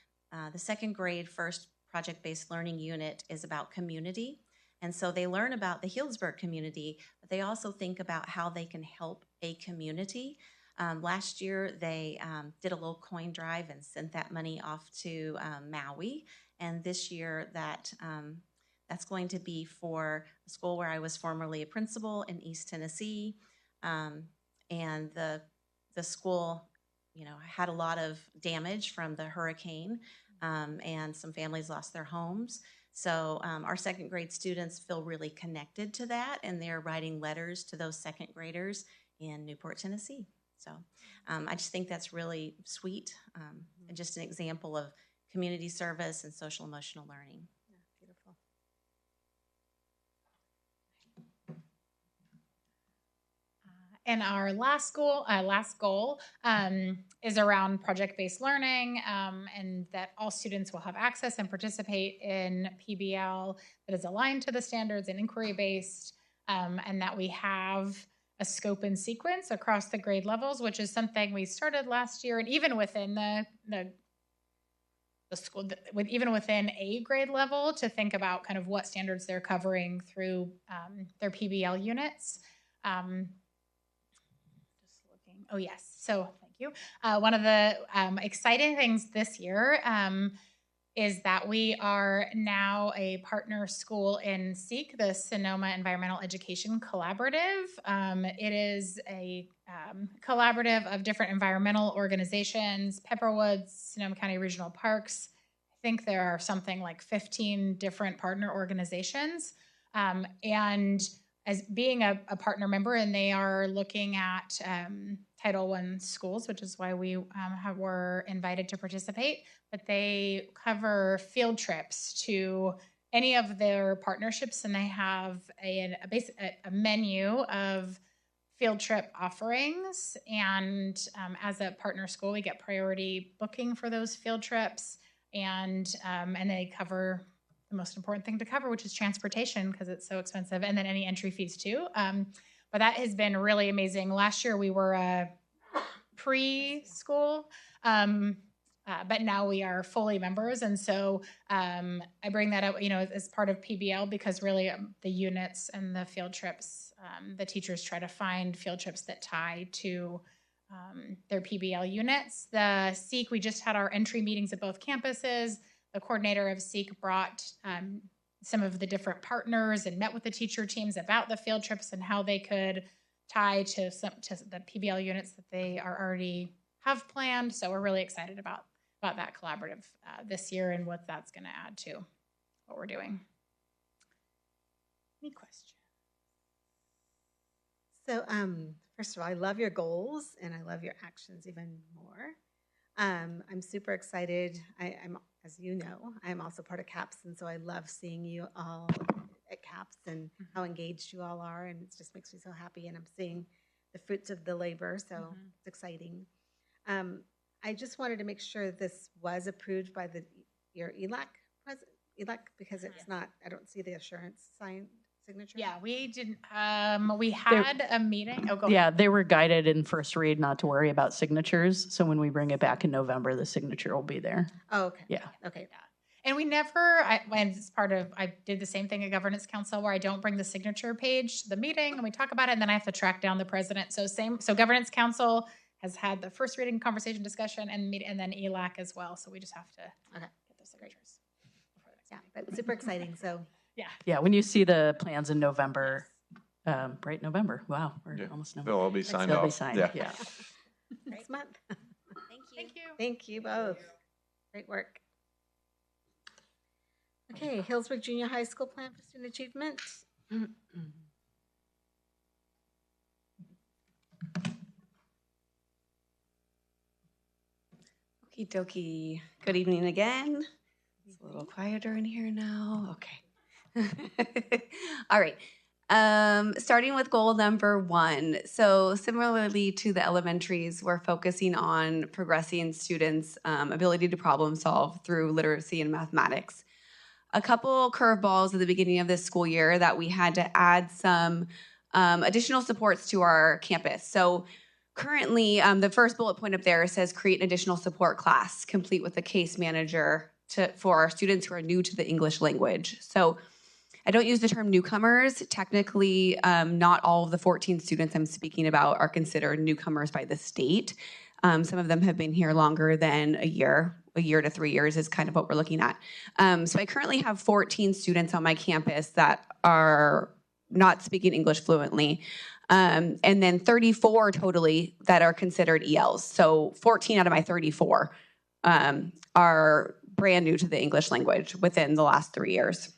The second grade first project-based learning unit is about community. And so they learn about the Healdsburg community, but they also think about how they can help a community. Last year, they did a little coin drive and sent that money off to Maui. And this year, that's going to be for a school where I was formerly a principal in East Tennessee. And the school, had a lot of damage from the hurricane, and some families lost their homes. So our second grade students feel really connected to that, and they're writing letters to those second graders in Newport, Tennessee. So I just think that's really sweet, and just an example of community service and social emotional learning. Yeah, beautiful. And our last goal is around project-based learning, and that all students will have access and participate in PBL that is aligned to the standards and inquiry-based, and that we have a scope and sequence across the grade levels, which is something we started last year, and even within the school, even within a grade level, to think about kind of what standards they're covering through their PBL units. Oh, yes. So thank you. One of the exciting things this year is that we are now a partner school in SEEK, the Sonoma Environmental Education Collaborative. It is a collaborative of different environmental organizations, Pepperwoods, Sonoma County Regional Parks. I think there are something like 15 different partner organizations. And as being a partner member, and they are looking at Title I schools, which is why we were invited to participate, but they cover field trips to any of their partnerships, and they have a menu of field trip offerings. And as a partner school, we get priority booking for those field trips, and they cover the most important thing to cover, which is transportation, because it's so expensive, and then any entry fees too. But that has been really amazing. Last year we were a preschool, but now we are fully members, and so I bring that up, as part of PBL, because really the units and the field trips, the teachers try to find field trips that tie to their PBL units. The SEEK, we just had our entry meetings at both campuses. The coordinator of SEEK brought some of the different partners and met with the teacher teams about the field trips and how they could tie to the PBL units that they already have planned. So we're really excited about that collaborative this year and what that's going to add to what we're doing. Any questions? So, first of all, I love your goals and I love your actions even more. I'm super excited. I'm, as you know, I'm also part of CAPS, and so I love seeing you all at CAPS and how engaged you all are, and it just makes me so happy, and I'm seeing the fruits of the labor, so it's exciting. I just wanted to make sure this was approved by your ELAC because it's not, I don't see the assurance signature. Yeah, we didn't. We had a meeting. Oh, go ahead. Yeah, they were guided in first read not to worry about signatures. So when we bring it back in November, the signature will be there. Oh, okay. Yeah. Okay. Yeah. And we never, when it's part of, I did the same thing at Governance Council where I don't bring the signature page to the meeting and we talk about it, and then I have to track down the president. So Governance Council has had the first reading conversation discussion and then ELAC as well. So we just have to get those signatures. Yeah, but super exciting. So Yeah, when you see the plans in November, right, November. Wow, we're almost November. They'll all be signed They'll off. be signed, yeah. next month. Thank you. Thank you. Thank you both. Great work. Okay, Healdsburg Junior High School Plan for Student Achievement. Okie dokie. Good evening again. It's a little quieter in here now. Okay. All right. Starting with goal number 1. So similarly to the elementaries, we're focusing on progressing students' ability to problem solve through literacy and mathematics. A couple curveballs at the beginning of this school year that we had to add some additional supports to our campus. So currently, the first bullet point up there says create an additional support class, complete with a case manager for our students who are new to the English language. So I don't use the term newcomers. Technically, not all of the 14 students I'm speaking about are considered newcomers by the state. Some of them have been here longer than a year to 3 years is kind of what we're looking at. So I currently have 14 students on my campus that are not speaking English fluently. And then 34 totally that are considered ELs. So 14 out of my 34 are brand new to the English language within the last 3 years.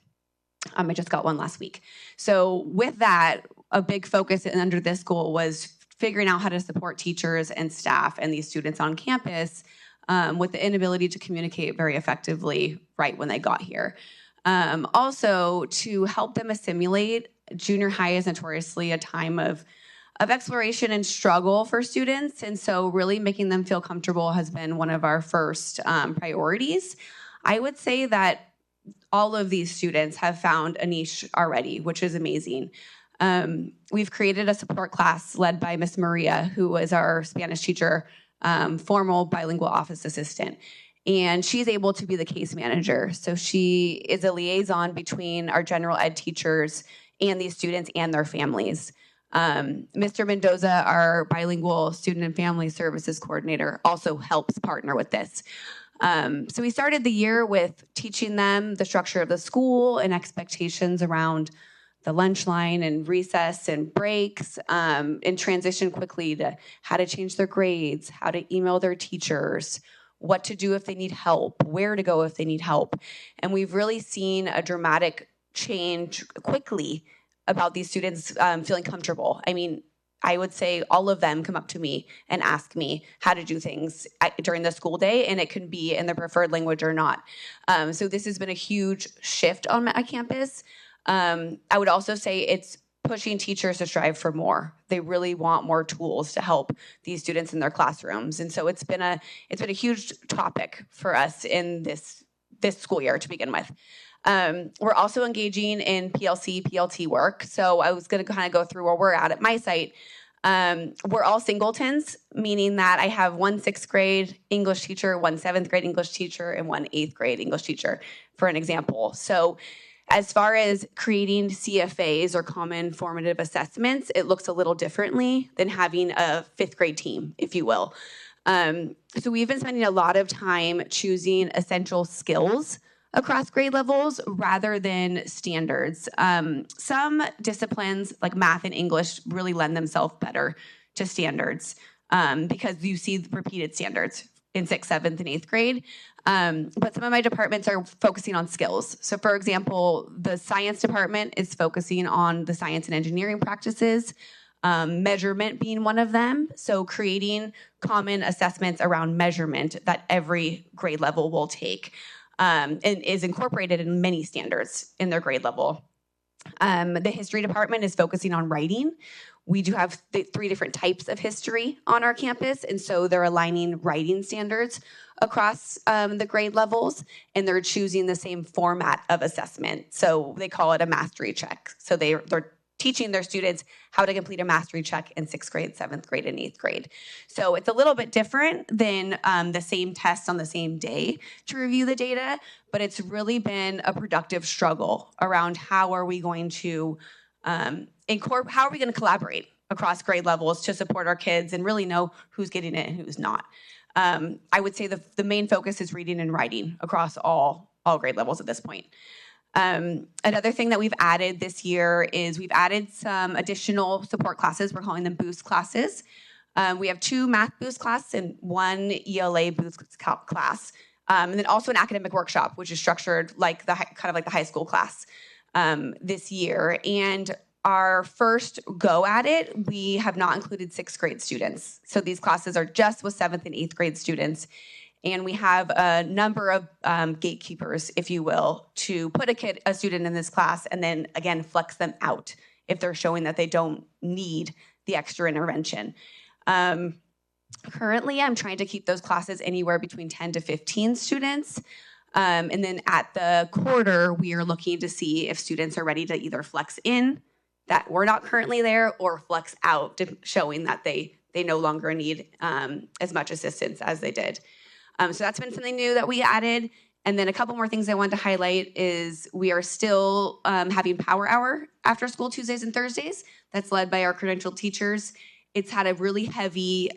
I just got one last week. So with that, a big focus under this goal was figuring out how to support teachers and staff and these students on campus with the inability to communicate very effectively right when they got here. Also, to help them assimilate, junior high is notoriously a time of exploration and struggle for students. And so really making them feel comfortable has been one of our first priorities. I would say that all of these students have found a niche already, which is amazing. We've created a support class led by Miss Maria, who was our Spanish teacher, formal bilingual office assistant. And she's able to be the case manager. So she is a liaison between our general ed teachers and these students and their families. Mr. Mendoza, our bilingual student and family services coordinator, also helps partner with this. So we started the year with teaching them the structure of the school and expectations around the lunch line and recess and breaks, and transition quickly to how to change their grades, how to email their teachers, what to do if they need help, where to go if they need help. And we've really seen a dramatic change quickly about these students feeling comfortable. I mean, I would say all of them come up to me and ask me how to do things during the school day, and it can be in their preferred language or not. So this has been a huge shift on my campus. I would also say it's pushing teachers to strive for more. They really want more tools to help these students in their classrooms, and so it's been a huge topic for us in this school year to begin with. We're also engaging in PLC, PLT work. So I was going to kind of go through where we're at my site. We're all singletons, meaning that I have one 6th grade English teacher, one 7th grade English teacher, and one 8th grade English teacher, for an example. So as far as creating CFAs or common formative assessments, it looks a little differently than having a 5th grade team, if you will. So we've been spending a lot of time choosing essential skills across grade levels rather than standards. Some disciplines like math and English really lend themselves better to standards because you see repeated standards in 6th, 7th, and 8th grade. But some of my departments are focusing on skills. So for example, the science department is focusing on the science and engineering practices, measurement being one of them. So creating common assessments around measurement that every grade level will take. And is incorporated in many standards in their grade level. The history department is focusing on writing. We do have 3 different types of history on our campus, and so they're aligning writing standards across the grade levels, and they're choosing the same format of assessment. So they call it a mastery check. So they're teaching their students how to complete a mastery check in 6th grade, 7th grade, and 8th grade. So it's a little bit different than the same test on the same day to review the data, but it's really been a productive struggle around how are we going to how are we going to collaborate across grade levels to support our kids and really know who's getting it and who's not. I would say the main focus is reading and writing across all grade levels at this point. Another thing that we've added this year is we've added some additional support classes. We're calling them boost classes. We have 2 math boost classes and 1 ELA boost class. And then also an academic workshop, which is structured like the high school class this year. And our first go at it, we have not included 6th grade students. So these classes are just with 7th and 8th grade students. And we have a number of gatekeepers, if you will, to put a student in this class and then, again, flex them out if they're showing that they don't need the extra intervention. Currently, I'm trying to keep those classes anywhere between 10 to 15 students. And then at the quarter, we are looking to see if students are ready to either flex in, that we're not currently there, or flex out, showing that they no longer need as much assistance as they did. So that's been something new that we added. And then a couple more things I wanted to highlight is we are still having Power Hour after school Tuesdays and Thursdays. That's led by our credentialed teachers. It's had a really heavy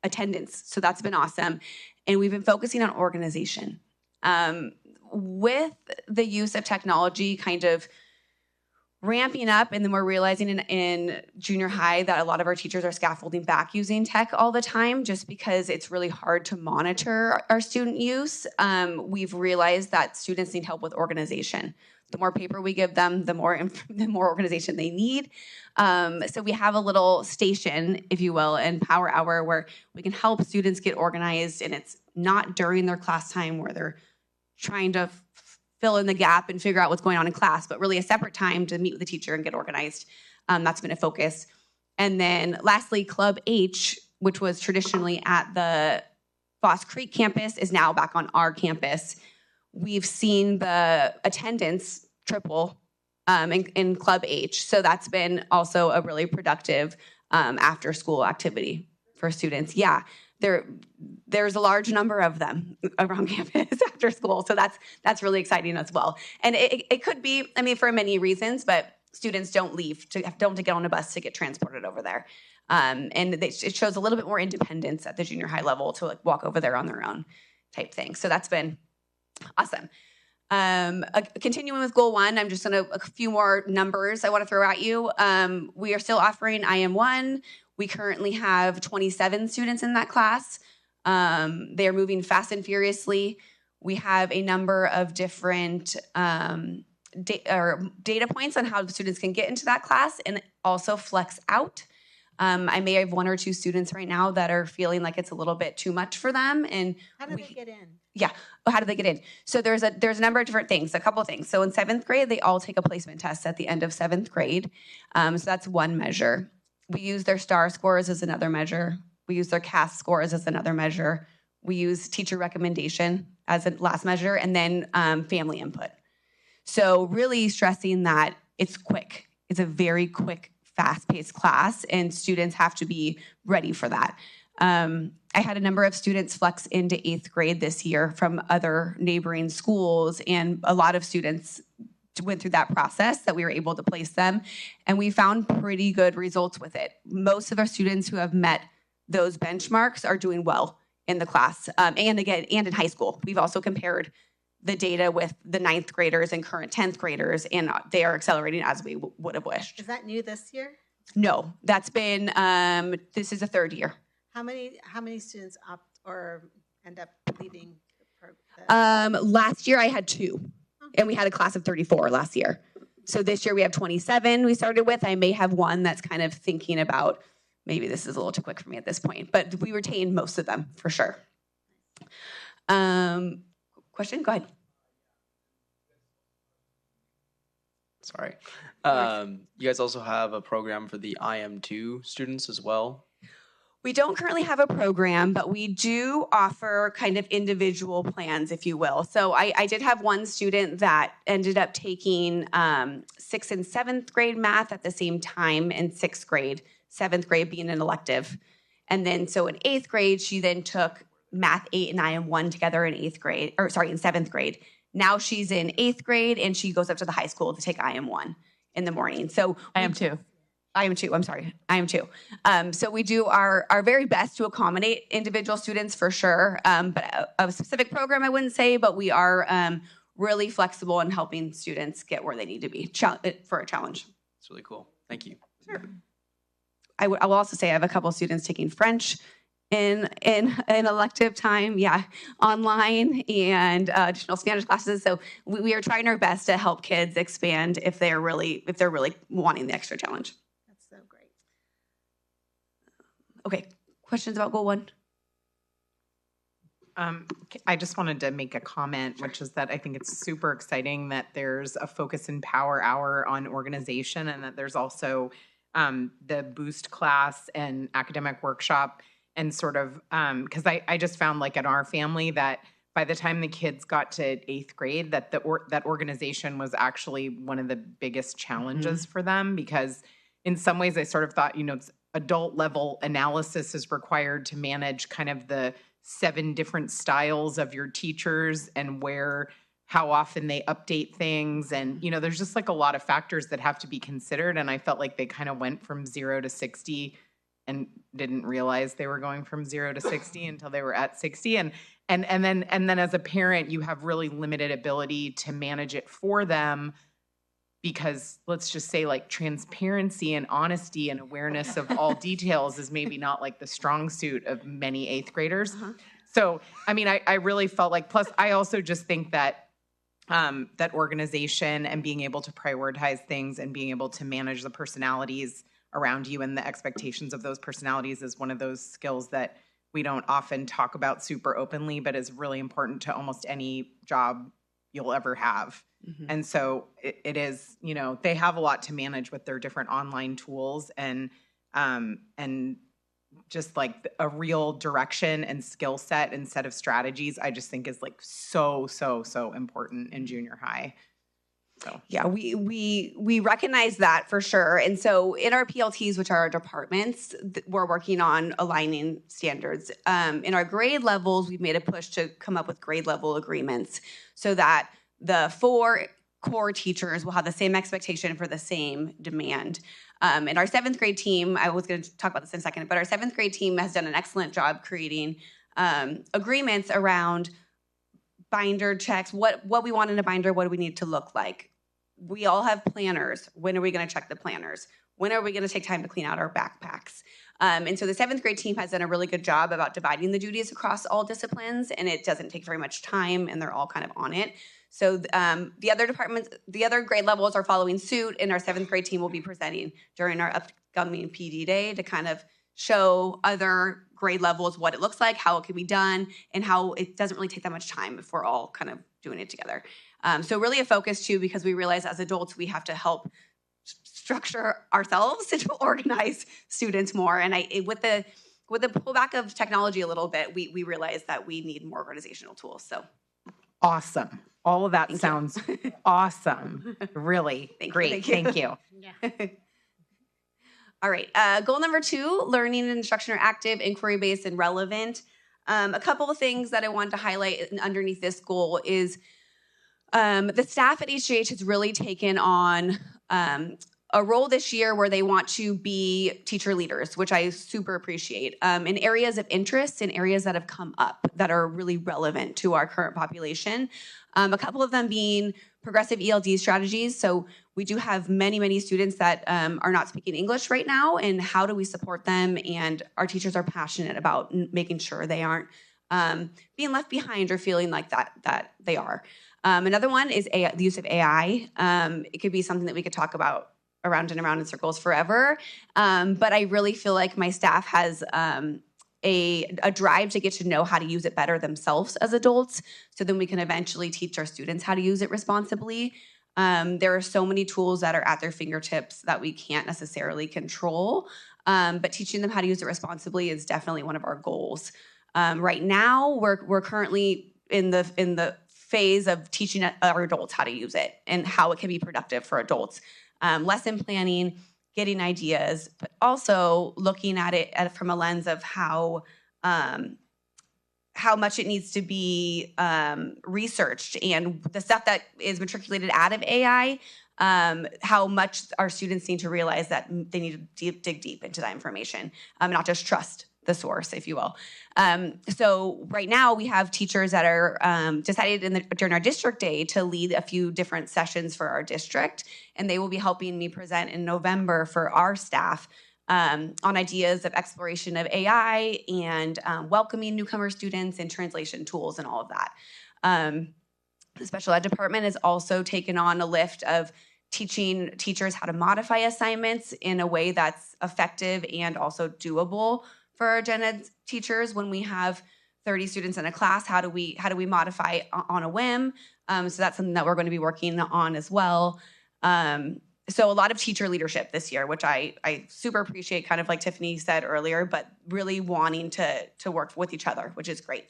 attendance, so that's been awesome. And we've been focusing on organization. With the use of technology kind of ramping up, and then we're realizing in junior high that a lot of our teachers are scaffolding back using tech all the time just because it's really hard to monitor our student use. We've realized that students need help with organization. The more paper we give them, the more organization they need. So we have a little station, if you will, in Power Hour where we can help students get organized, and it's not during their class time where they're trying to fill in the gap and figure out what's going on in class, but really a separate time to meet with the teacher and get organized. That's been a focus. And then lastly, Club H, which was traditionally at the Foss Creek campus, is now back on our campus. We've seen the attendance triple in Club H. So that's been also a really productive after school activity for students. Yeah, there's a large number of them around campus after school. So that's really exciting as well. And it could be, I mean, for many reasons, but students don't don't get on a bus to get transported over there. It shows a little bit more independence at the junior high level to like walk over there on their own type thing. So that's been awesome. Continuing with goal 1, I'm just going to a few more numbers I want to throw at you. We are still offering IM1. We currently have 27 students in that class. They are moving fast and furiously. We have a number of different data points on how the students can get into that class and also flex out. I may have 1 or 2 students right now that are feeling like it's a little bit too much for them. And How do they get in? Yeah. How do they get in? So there's a number of different things, a couple of things. So in 7th grade, they all take a placement test at the end of 7th grade. So that's one measure. We use their STAR scores as another measure. We use their CAS scores as another measure. We use teacher recommendation as a last measure, and then family input. So really stressing that it's quick. It's a very quick, fast-paced class, and students have to be ready for that. I had a number of students flex into 8th grade this year from other neighboring schools, and a lot of students went through that process that we were able to place them, and we found pretty good results with it. Most of our students who have met those benchmarks are doing well in the class, and in high school. We've also compared the data with the 9th graders and current 10th graders, and they are accelerating as we would have wished. Is that new this year? No, that's been, this is the 3rd year. How many students opt or end up leaving the program? Last year I had 2, and we had a class of 34 last year. So this year we have 27 we started with. I may have 1 that's kind of thinking about, maybe this is a little too quick for me at this point, but we retained most of them for sure. Question? Go ahead. Sorry. You guys also have a program for the IM2 students as well? We don't currently have a program, but we do offer kind of individual plans, if you will. So I did have 1 student that ended up taking 6th and 7th grade math at the same time in 6th grade, 7th grade being an elective. And then so in 8th grade, she then took math 8 and IM1 together in 7th grade. Now she's in 8th grade and she goes up to the high school to take IM1 in the morning. So IM2. So we do our very best to accommodate individual students for sure. But a specific program, I wouldn't say, but we are really flexible in helping students get where they need to be for a challenge. It's really cool. Thank you. Sure. I will also say I have a couple students taking French in an elective time, online, and additional Spanish classes. So we are trying our best to help kids expand if they're really wanting the extra challenge. That's so great. Okay, questions about goal 1? I just wanted to make a comment, which is that I think it's super exciting that there's a Focus and Power Hour on organization, and that there's also the Boost class and academic workshop, and sort of because I just found like in our family that by the time the kids got to 8th grade, that that organization was actually one of the biggest challenges for them, because in some ways I sort of thought, it's adult level analysis is required to manage kind of the 7 different styles of your teachers and how often they update things. And, there's just like a lot of factors that have to be considered. And I felt like they kind of went from 0 to 60 and didn't realize they were going from 0 to 60 until they were at 60. And then as a parent, you have really limited ability to manage it for them, because let's just say like transparency and honesty and awareness of all details is maybe not like the strong suit of many 8th graders. So, I really felt like, plus I also just think that that organization and being able to prioritize things and being able to manage the personalities around you and the expectations of those personalities is one of those skills that we don't often talk about super openly, but is really important to almost any job you'll ever have. And so it is, they have a lot to manage with their different online tools, and just like a real direction and skill set and set of strategies, I just think is like so important in junior high. So yeah, we recognize that for sure. And so in our PLTs, which are our departments, we're working on aligning standards. In our grade levels, we've made a push to come up with grade level agreements so that the 4 core teachers will have the same expectation for the same demand. And our 7th grade team, I was going to talk about this in a second, but our 7th grade team has done an excellent job creating agreements around binder checks, what we want in a binder, what do we need to look like. We all have planners. When are we going to check the planners? When are we going to take time to clean out our backpacks? And so the 7th grade team has done a really good job about dividing the duties across all disciplines, and it doesn't take very much time, and they're all kind of on it. So the other departments, the other grade levels are following suit, and our 7th grade team will be presenting during our upcoming PD day to kind of show other grade levels what it looks like, how it can be done, and how it doesn't really take that much time if we're all kind of doing it together. So really a focus too, because we realize as adults we have to help structure ourselves to organize students more. And with the pullback of technology a little bit, we realize that we need more organizational tools. So Awesome. All of that Thank you. sounds awesome. Really great. Thank you. All right. Goal number 2, learning and instruction are active, inquiry-based, and relevant. A couple of things that I wanted to highlight underneath this goal is the staff at HGH has really taken on a role this year where they want to be teacher leaders, which I super appreciate, in areas of interest, in areas that have come up that are really relevant to our current population. A couple of them being progressive ELD strategies. So we do have many students that are not speaking English right now, and how do we support them? And our teachers are passionate about making sure they aren't being left behind or feeling like that they are. Another one is the use of AI. It could be something that we could talk about around and around in circles forever. But I really feel like my staff has a drive to get to know how to use it better themselves as adults, so then we can eventually teach our students how to use it responsibly. There are so many tools that are at their fingertips that we can't necessarily control, but teaching them how to use it responsibly is definitely one of our goals. Right now, we're currently in the phase of teaching our adults how to use it and how it can be productive for adults. Lesson planning, getting ideas, but also looking at it from a lens of how much it needs to be researched, and the stuff that is matriculated out of AI, how much our students need to realize that they need to dig deep into that information, not just trust the source, if you will. So right now we have teachers that are decided during our district day to lead a few different sessions for our district, and they will be helping me present in November for our staff on ideas of exploration of AI and welcoming newcomer students and translation tools and all of that. The special ed department has also taken on a lift of teaching teachers how to modify assignments in a way that's effective and also doable for our gen ed teachers. When we have 30 students in a class, how do we modify on a whim? So that's something that we're going to be working on as well. So a lot of teacher leadership this year, which I super appreciate, kind of like Tiffany said earlier, but really wanting to work with each other, which is great.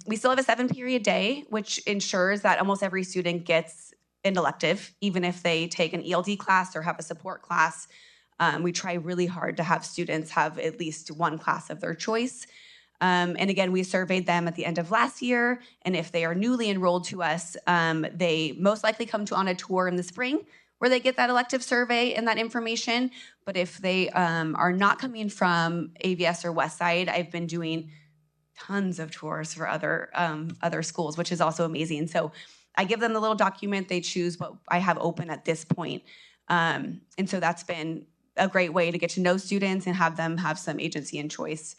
We still have a 7-period day, which ensures that almost every student gets an elective, even if they take an ELD class or have a support class. We try really hard to have students have at least one class of their choice. And again, we surveyed them at the end of last year, and if they are newly enrolled to us, they most likely come on a tour in the spring where they get that elective survey and that information. But if they are not coming from AVS or Westside, I've been doing tons of tours for other schools, which is also amazing. So I give them the little document, they choose what I have open at this point. And so that's been a great way to get to know students and have them have some agency and choice.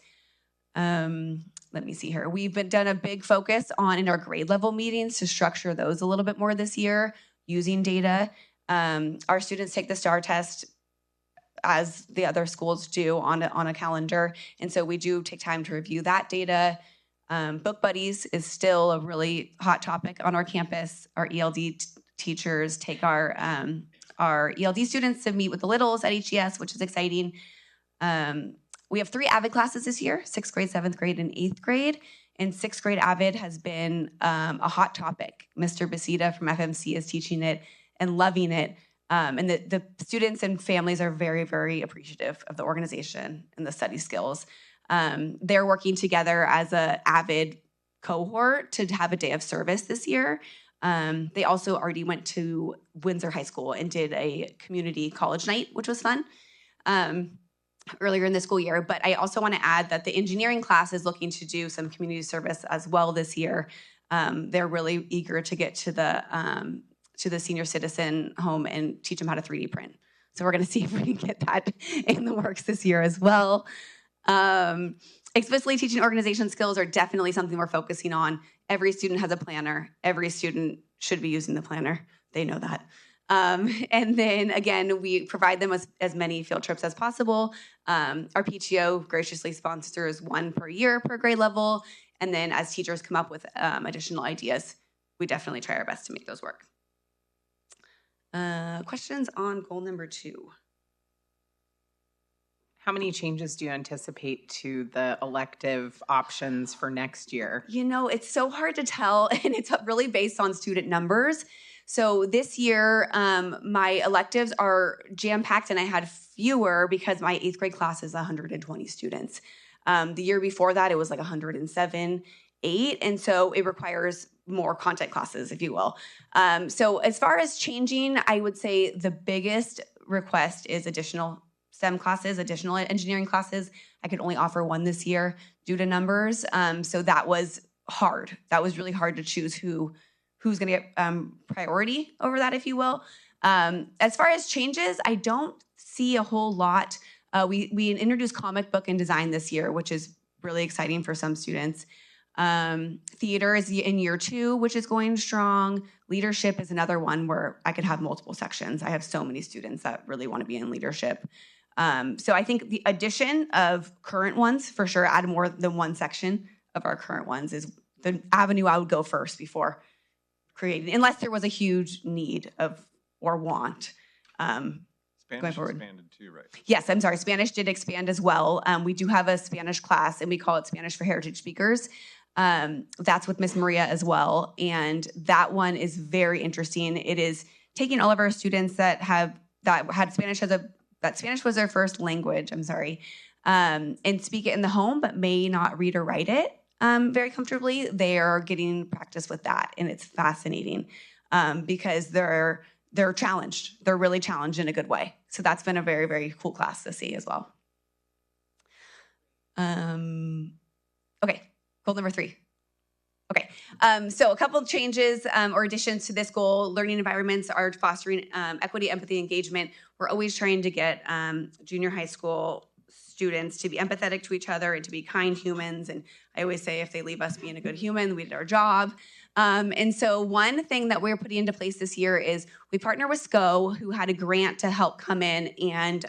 Let me see here. We've done a big focus in our grade level meetings to structure those a little bit more this year using data. Our students take the STAR test as the other schools do on a calendar. And so we do take time to review that data. Book buddies is still a really hot topic on our campus. Our ELD teachers take our ELD students to meet with the littles at HES, which is exciting. We have 3 AVID classes this year, 6th grade, 7th grade, and 8th grade. And 6th grade AVID has been a hot topic. Mr. Basita from FMC is teaching it and loving it. And the students and families are very, very appreciative of the organization and the study skills. They're working together as a AVID cohort to have a day of service this year. They also already went to Windsor High School and did a community college night, which was fun. Earlier in the school year. But I also want to add that the engineering class is looking to do some community service as well this year. They're really eager to get to the senior citizen home and teach them how to 3D print. So we're going to see if we can get that in the works this year as well. Explicitly teaching organization skills are definitely something we're focusing on. Every student has a planner. Every student should be using the planner. They know that. And then again, we provide them with as many field trips as possible. Our PTO graciously sponsors one per year per grade level. And then as teachers come up with additional ideas, we definitely try our best to make those work. Questions on goal number 2? How many changes do you anticipate to the elective options for next year? You know, it's so hard to tell, and it's really based on student numbers. So this year, my electives are jam-packed, and I had fewer because my 8th grade class is 120 students. The year before that, it was like 107, 8, and so it requires more content classes, if you will. So as far as changing, I would say the biggest request is additional STEM classes, additional engineering classes. I could only offer one this year due to numbers. So that was hard. That was really hard to choose who's going to get priority over that, if you will. As far as changes, I don't see a whole lot. We introduced comic book and design this year, which is really exciting for some students. Theater is in year 2, which is going strong. Leadership is another one where I could have multiple sections. I have so many students that really want to be in leadership. So I think the addition of current ones, for sure, add more than one section of our current ones is the avenue I would go first before creating, unless there was a huge need or want. Spanish forward. expanded too, right? Yes, I'm sorry. Spanish did expand as well. We do have a Spanish class, and we call it Spanish for Heritage Speakers. That's with Miss Maria as well, and that one is very interesting. It is taking all of our students that had Spanish that Spanish was their first language. I'm sorry, and speak it in the home, but may not read or write it very comfortably. They are getting practice with that, and it's fascinating because they're challenged. They're really challenged in a good way. So that's been a very, very cool class to see as well. Okay, goal number 3. Okay, so a couple of changes or additions to this goal. Learning environments are fostering equity, empathy, engagement. We're always trying to get junior high school students to be empathetic to each other and to be kind humans. And I always say if they leave us being a good human, we did our job. And so one thing that we're putting into place this year is we partner with SCO, who had a grant to help come in and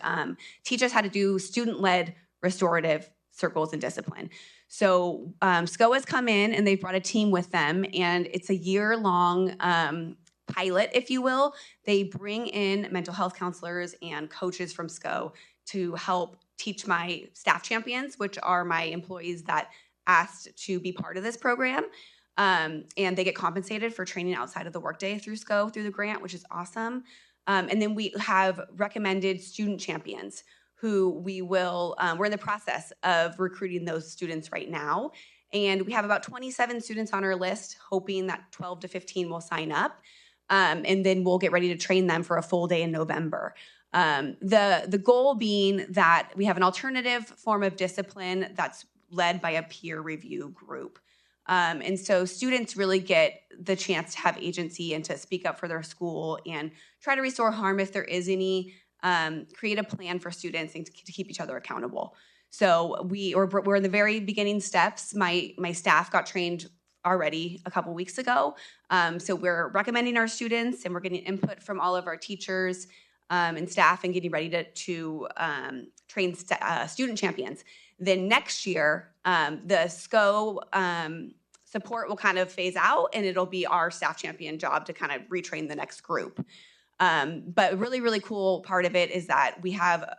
teach us how to do student-led restorative circles and discipline. So SCO has come in and they've brought a team with them, and it's a year-long pilot, if you will. They bring in mental health counselors and coaches from SCO to help teach my staff champions, which are my employees that asked to be part of this program. And they get compensated for training outside of the workday through SCO, through the grant, which is awesome. And then we have recommended student champions who we're in the process of recruiting those students right now. And we have about 27 students on our list, hoping that 12 to 15 will sign up. And then we'll get ready to train them for a full day in November. The goal being that we have an alternative form of discipline that's led by a peer review group. And so students really get the chance to have agency and to speak up for their school and try to restore harm if there is any, create a plan for students and to keep each other accountable. So we're in the very beginning steps. My staff got trained already a couple weeks ago. So we're recommending our students and we're getting input from all of our teachers and staff and getting ready to train student champions. Then next year, the SCO support will kind of phase out and it'll be our staff champion job to kind of retrain the next group. But a really, really cool part of it is that we have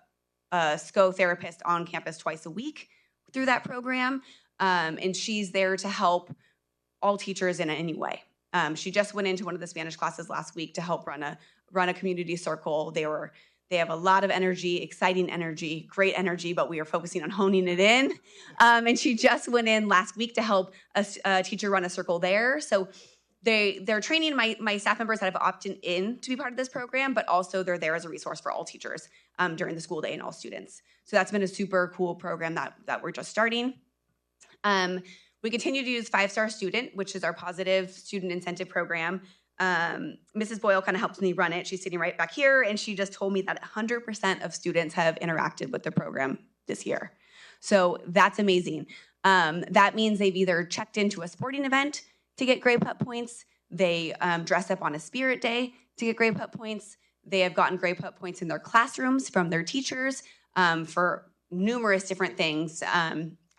a SCO therapist on campus twice a week through that program. And she's there to help all teachers in any way. She just went into one of the Spanish classes last week to help run a community circle. They have a lot of energy, exciting energy, great energy, but we are focusing on honing it in. And she just went in last week to help a teacher run a circle there. So they're training my staff members that have opted in to be part of this program, but also they're there as a resource for all teachers during the school day and all students. So that's been a super cool program that we're just starting. We continue to use 5-Star Student, which is our positive student incentive program. Mrs. Boyle kind of helps me run it. She's sitting right back here, and she just told me that 100% of students have interacted with the program this year. So that's amazing. That means they've either checked into a sporting event to get Grade Pup points, they dress up on a spirit day to get Grade Pup points, they have gotten Grade Pup points in their classrooms from their teachers for numerous different things.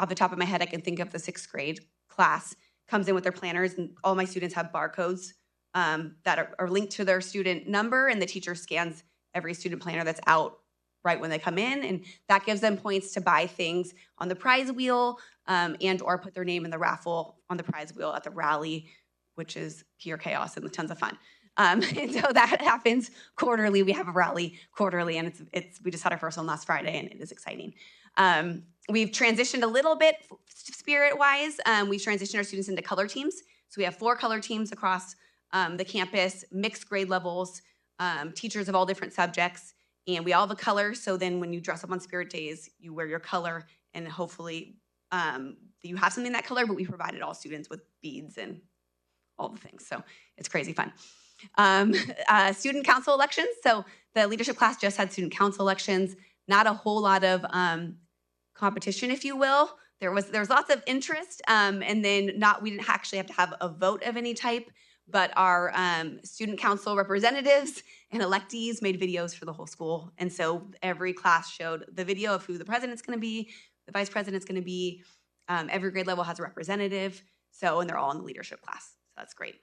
Off the top of my head, I can think of the 6th grade class comes in with their planners, and all my students have barcodes that are linked to their student number, and the teacher scans every student planner that's out right when they come in, and that gives them points to buy things on the prize wheel and or put their name in the raffle on the prize wheel at the rally, which is pure chaos and tons of fun. And so that happens quarterly. We have a rally quarterly, and we just had our first one last Friday, and it is exciting. We've transitioned a little bit spirit-wise. We've transitioned our students into color teams. So we have 4 color teams across the campus, mixed grade levels, teachers of all different subjects, and we all have a color. So then when you dress up on spirit days, you wear your color, and hopefully you have something in that color, but we provided all students with beads and all the things. So it's crazy fun. Student council elections. So the leadership class just had student council elections. Not a whole lot of competition, if you will. There was lots of interest, and then we didn't actually have to have a vote of any type, but our student council representatives and electees made videos for the whole school. And so every class showed the video of who the president's going to be, the vice president's going to be. Every grade level has a representative. And they're all in the leadership class. So that's great.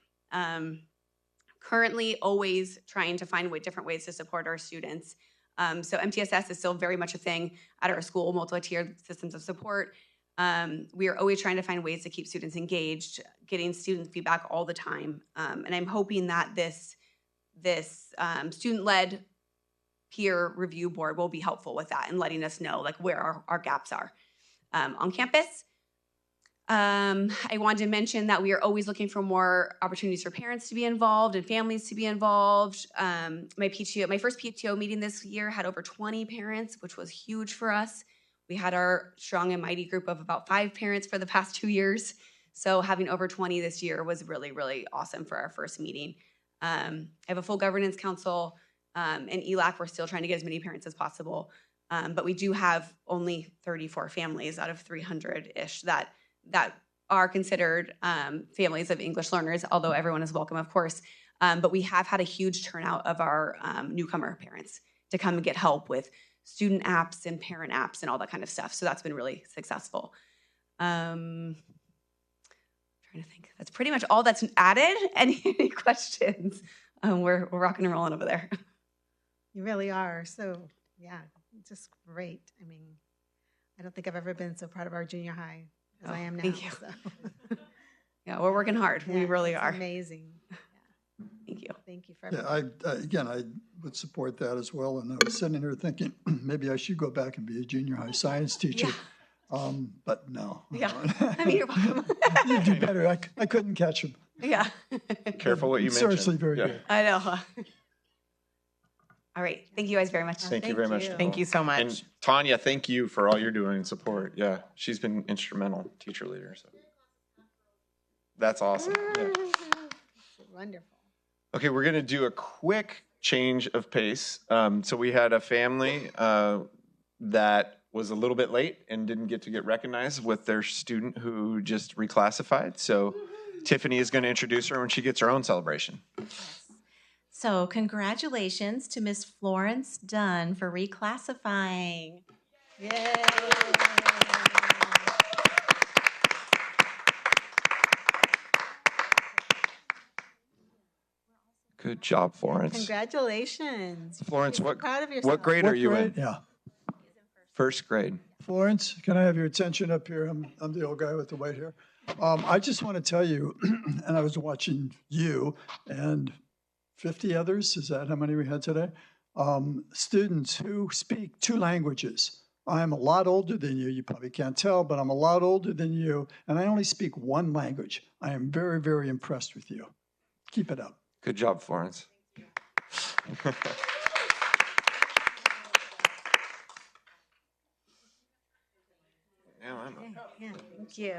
Currently always trying to find different ways to support our students. So MTSS is still very much a thing at our school, multi-tiered systems of support. We are always trying to find ways to keep students engaged, getting student feedback all the time. And I'm hoping that this student-led peer review board will be helpful with that and letting us know where our gaps are on campus. I wanted to mention that we are always looking for more opportunities for parents to be involved and families to be involved. My first PTO meeting this year had over 20 parents, which was huge for us. We had our strong and mighty group of about 5 parents for the past 2 years. So having over 20 this year was really, really awesome for our first meeting. I have a full governance council, and ELAC, we're still trying to get as many parents as possible. But we do have only 34 families out of 300-ish that are considered families of English learners, although everyone is welcome, of course. But we have had a huge turnout of our newcomer parents to come and get help with student apps and parent apps and all that kind of stuff. So that's been really successful. Trying to think. That's pretty much all that's added. Any questions? We're rocking and rolling over there. You really are. So, yeah, just great. I mean, I don't think I've ever been so proud of our junior high as I am now. Thank you. So. Yeah, we're working hard. Yeah, we really are. Amazing. Yeah. Thank you. Thank you for everything. Yeah, I would support that as well. And I was sitting here thinking, maybe I should go back and be a junior high science teacher. Yeah. But no. Yeah. I mean, you're welcome. You do better. I couldn't catch him. Yeah. Careful what you mention. Seriously, very good. I know. All right. Thank you guys very much. Thank you very much. Thank you so much. And Tanya, thank you for all you're doing in support. Yeah, she's been instrumental, teacher leader. So that's awesome. Yeah. Wonderful. Okay, we're going to do a quick change of pace. So we had a family that was a little bit late and didn't get recognized with their student who just reclassified. So Tiffany is going to introduce her when she gets her own celebration. So congratulations to Miss Florence Dunn for reclassifying. Yay. Good job, Florence. Congratulations. Florence, You're so proud of yourself. what grade are you in? Yeah. First grade. Florence, can I have your attention up here? I'm the old guy with the white hair. I just want to tell you, and I was watching you and 50 others, is that how many we had today? Students who speak 2 languages. I'm a lot older than you. You probably can't tell, but I'm a lot older than you, and I only speak 1 language. I am very, very impressed with you. Keep it up. Good job, Florence. Now I'm up. Yeah, thank you.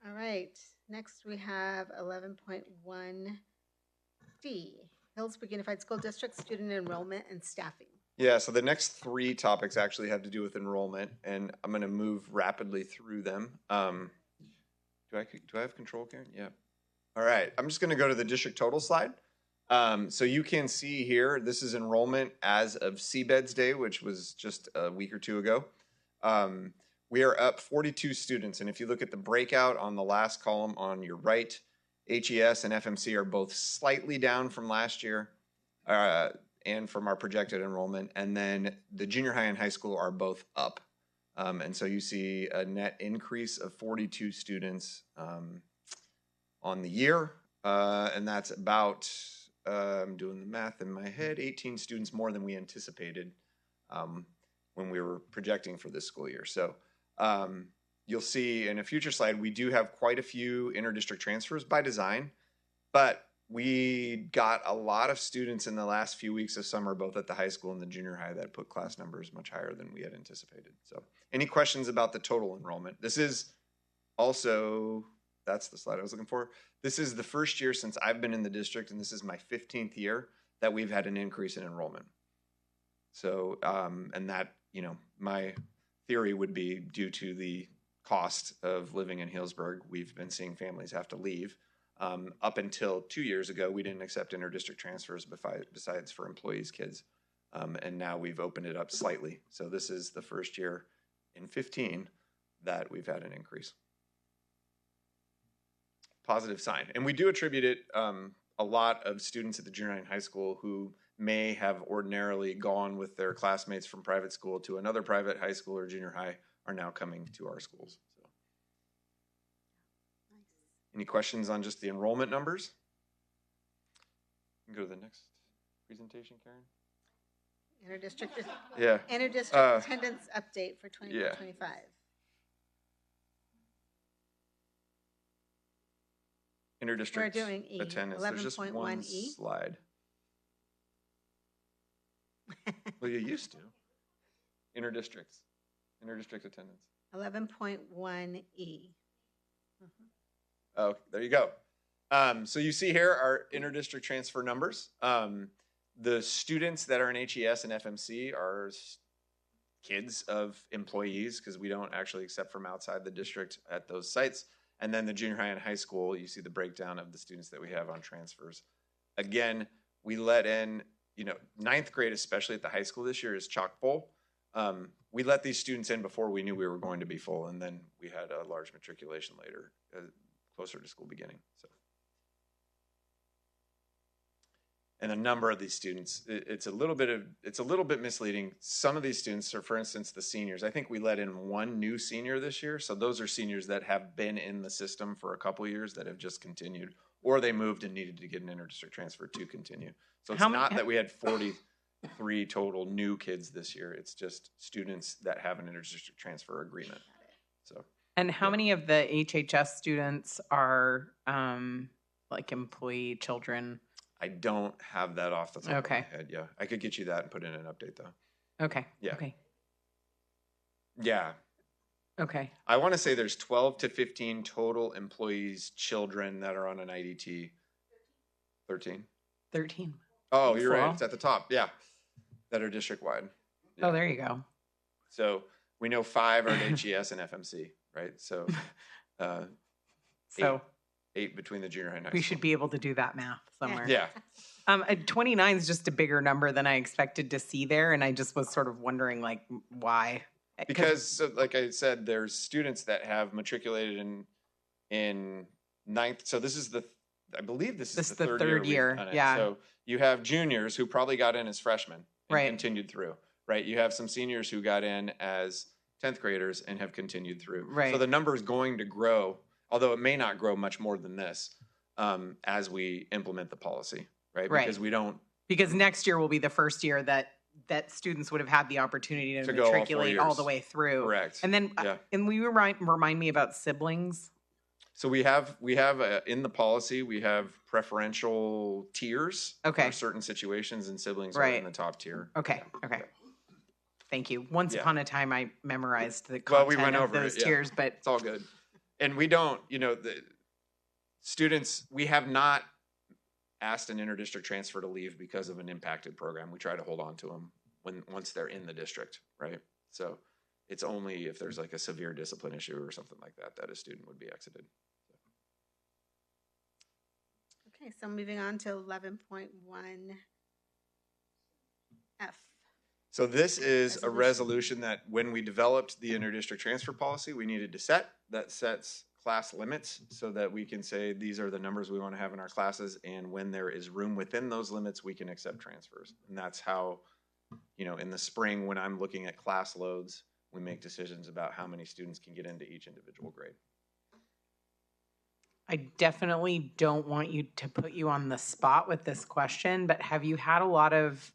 All right, next we have 11.1D, Healdsburg Unified School District Student Enrollment and Staffing. Yeah, so the next three topics actually have to do with enrollment, and I'm going to move rapidly through them. Do I have control, Karen? Yeah. All right, I'm just going to go to the district total slide. So you can see here, this is enrollment as of CBED's Day, which was just a week or two ago. We are up 42 students, and if you look at the breakout on the last column on your right, HES and FMC are both slightly down from last year and from our projected enrollment, and then the junior high and high school are both up. And so you see a net increase of 42 students on the year, and that's about, I'm doing the math in my head, 18 students more than we anticipated when we were projecting for this school year. So you'll see in a future slide, we do have quite a few interdistrict transfers by design, but we got a lot of students in the last few weeks of summer, both at the high school and the junior high, that put class numbers much higher than we had anticipated. So any questions about the total enrollment? This is also, that's the slide I was looking for. This is the first year since I've been in the district, and this is my 15th year, that we've had an increase in enrollment. So, and that, you know, my theory would be due to the cost of living in Healdsburg. We've been seeing families have to leave. Up until 2 years ago, we didn't accept interdistrict transfers besides for employees' kids. And now we've opened it up slightly. So this is the first year in 15 that we've had an increase. Positive sign. And we do attribute it, a lot of students at the junior high and high school who may have ordinarily gone with their classmates from private school to another private high school or junior high are now coming to our schools. So. Any questions on just the enrollment numbers? You can go to the next presentation, Karen. Interdistrict, Yeah. interdistrict attendance update for 24-25. Interdistrict We're doing E, attendance. There's just one 11.1E. slide. Well, you used to. Interdistrict attendance. 11.1E. Oh, there you go. So you see here our interdistrict transfer numbers. The students that are in HES and FMC are kids of employees because we don't actually accept from outside the district at those sites. And then the junior high and high school, you see the breakdown of the students that we have on transfers. Again, we let in, you know, 9th grade, especially at the high school this year, is chock full. We let these students in before we knew we were going to be full, and then we had a large matriculation later, closer to school beginning. So, and a number of these students, it's a little bit misleading. Some of these students are, for instance, the seniors. I think we let in one new senior this year, so those are seniors that have been in the system for a couple years that have just continued, or they moved and needed to get an interdistrict transfer to continue. So it's not that we had 43 total new kids this year. It's just students that have an interdistrict transfer agreement. So. And how many of the HHS students are like employee children? I don't have that off the top Okay. of my head. Yeah, I could get you that and put in an update though. Okay. Yeah. Okay. Yeah. Okay. I want to say there's 12 to 15 total employees, children that are on an IDT. 13. 13. Oh, you're right. Well. It's at the top. Yeah. That are district wide. Yeah. Oh, there you go. So we know 5 are at HES and FMC, right? So, So 8 between the junior high and high we school. should be able to do that math somewhere. Yeah. 29 is just a bigger number than I expected to see there. And I just was sort of wondering like why. Because, so, like I said, there's students that have matriculated in 9th. So this is I believe this is the third year. We've done it. Yeah. So you have juniors who probably got in as freshmen and Right. continued through, right? You have some seniors who got in as 10th graders and have continued through. Right. So the number is going to grow, although it may not grow much more than this as we implement the policy, right? Right. Because we don't. Because next year will be the first year that students would have had the opportunity to go all 4 matriculate all years. the way through. Correct. And then, Yeah. and will you remind me about siblings? So we have in the policy, we have preferential tiers Okay. for certain situations, and siblings are Right. in the top tier. Okay, okay. Thank you. Once Yeah. upon a time, I memorized the Well, we content went of over those it, yeah. tiers, but It's all good. And we don't, the students, we have not asked an interdistrict transfer to leave because of an impacted program. We try to hold on to them once they're in the district, right? So it's only if there's like a severe discipline issue or something like that, that a student would be exited. Okay, so moving on to 11.1F. So this is a Resolution. resolution that when we developed the interdistrict transfer policy, we needed to set, that sets class limits so that we can say these are the numbers we want to have in our classes, and when there is room within those limits, we can accept transfers. And that's how, in the spring, when I'm looking at class loads, we make decisions about how many students can get into each individual grade. I definitely don't want you to put you on the spot with this question, but have you had a lot of,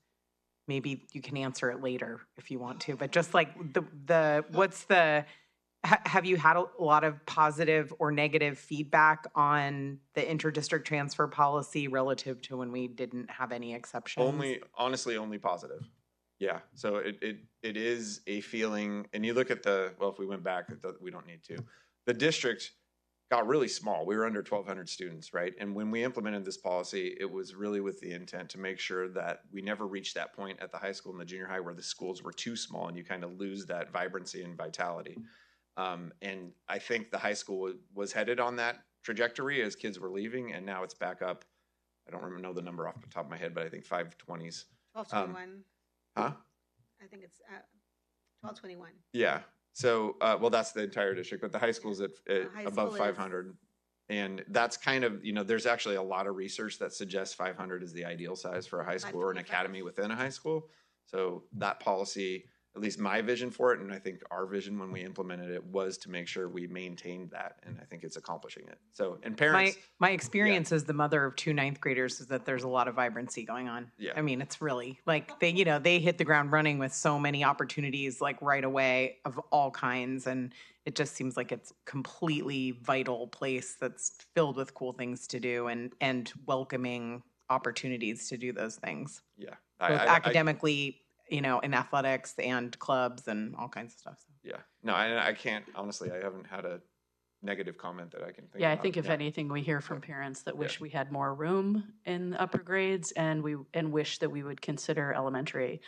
maybe you can answer it later if you want to, but just like have you had a lot of positive or negative feedback on the interdistrict transfer policy relative to when we didn't have any exceptions? Honestly, only positive. Yeah. So it is a feeling, and you look at if we went back, we don't need to. The district got really small. We were under 1,200 students, right? And when we implemented this policy, it was really with the intent to make sure that we never reached that point at the high school and the junior high where the schools were too small and you kind of lose that vibrancy and vitality. And I think the high school was headed on that trajectory as kids were leaving, and now it's back up. I don't remember the number off the top of my head, but I think 520s. 1221. Huh? I think it's 1221. Yeah. So, that's the entire district, but the high school's at high above school is- 500. And that's kind of, there's actually a lot of research that suggests 500 is the ideal size for a high school or an 525. academy within a high school. So that policy, at least my vision for it, and I think our vision when we implemented it, was to make sure we maintained that. And I think it's accomplishing it. So, and parents. My experience as the mother of 2 ninth graders is that there's a lot of vibrancy going on. Yeah. I mean, it's really like they hit the ground running with so many opportunities like right away of all kinds. And it just seems like it's completely vital place that's filled with cool things to do and welcoming opportunities to do those things. Yeah. Both academically, in athletics and clubs and all kinds of stuff. So. Yeah. No, I can't, honestly, I haven't had a negative comment that I can think Yeah, I about. think if anything, we hear from parents that wish we had more room in the upper grades and wish that we would consider elementary.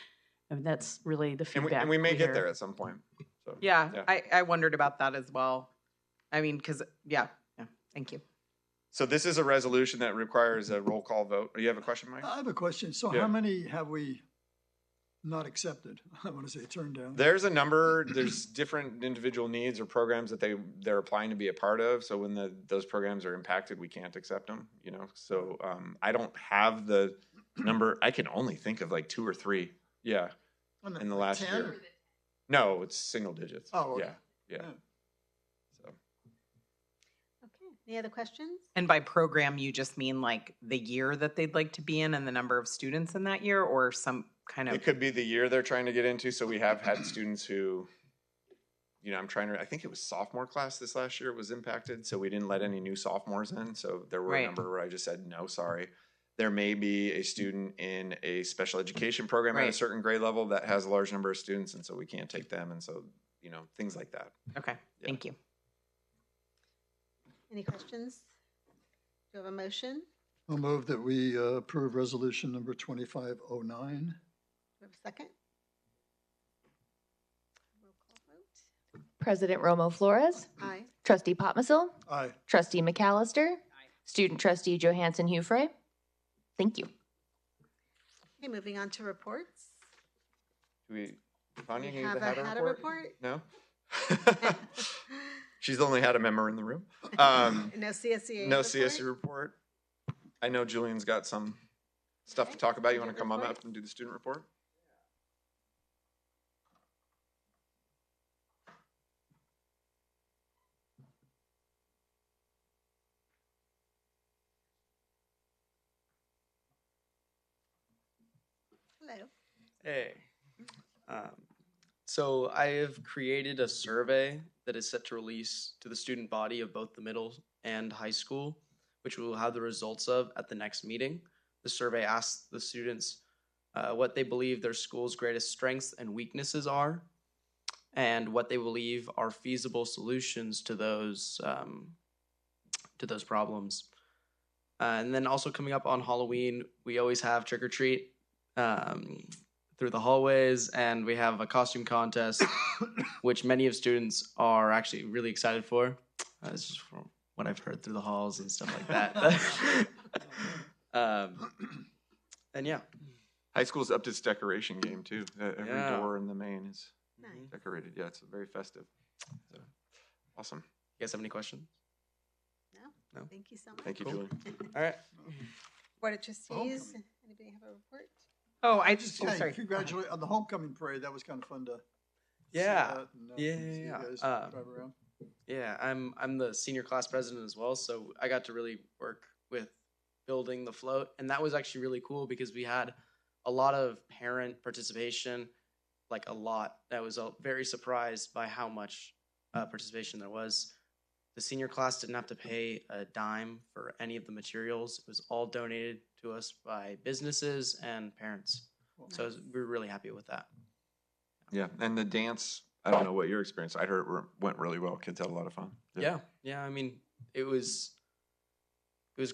I mean, that's really the feedback. And we may get hear. there at some point. So, Yeah. I wondered about that as well. I mean, because, yeah, thank you. So this is a resolution that requires a roll call vote. You have a question, Mike? I have a question. So Yeah. how many have we not accepted? I want to say turned down. There's a number. There's different individual needs or programs that they're applying to be a part of. So when those programs are impacted, we can't accept them. So I don't have the number. I can only think of like 2 or 3. Yeah, in the last 10? year. No, it's single digits. Oh, okay. Yeah. Yeah. So Okay, any other questions? And by program, you just mean like the year that they'd like to be in and the number of students in that year, or some kind of. it could be the year they're trying to get into. So we have had students who, I think it was sophomore class this last year was impacted. So we didn't let any new sophomores in. So there were a Right. number where I just said, no, sorry. There may be a student in a special education program at a Right. certain grade level that has a large number of students, and so we can't take them. And so, things like that. Okay, thank you. Any questions? Do you have a motion? I'll move that we approve resolution number 2509. Do you have a second? Roll call vote. President Romo Flores, Aye. Trustee Potmasil, Aye. Trustee McAllister, Student Trustee Johansson Hufrey. Thank you. Okay, moving on to reports. Tanya, We you have had a report? No? She's only had a member in the room. No CSEA No report? CSE report. I know Julian's got some stuff to Okay, talk about. You want to student come on report? up and do the student report? Hello. Hey. So I have created a survey that is set to release to the student body of both the middle and high school, which we will have the results of at the next meeting. The survey asks the students what they believe their school's greatest strengths and weaknesses are, and what they believe are feasible solutions to those problems. And then also coming up on Halloween, we always have trick or treat through the hallways, and we have a costume contest, which many of students are actually really excited for. It's just from what I've heard through the halls and stuff like that. And yeah. High school's upped its decoration game too. Every Yeah. door in the main is Nice. decorated. Yeah, it's very festive. So, awesome. You guys have any questions? No? Thank you so much. Thank you, Cool. Julie. All right. Board of Trustees, anybody have a report? Oh, I Just just, oh, say sorry. congratulate on the homecoming parade. That was kind of fun to see Yeah. that and, Yeah, see you yeah, guys yeah. drive around. Yeah, I'm the senior class president as well, so I got to really work with building the float, and that was actually really cool because we had a lot of parent participation, like a lot. I was very surprised by how much participation there was. The senior class didn't have to pay a dime for any of the materials. It was all donated to us by businesses and parents. So we were really happy with that. Yeah, and the dance, I don't know what your experience, I heard it went really well. Kids had a lot of fun. Yeah. I mean, it was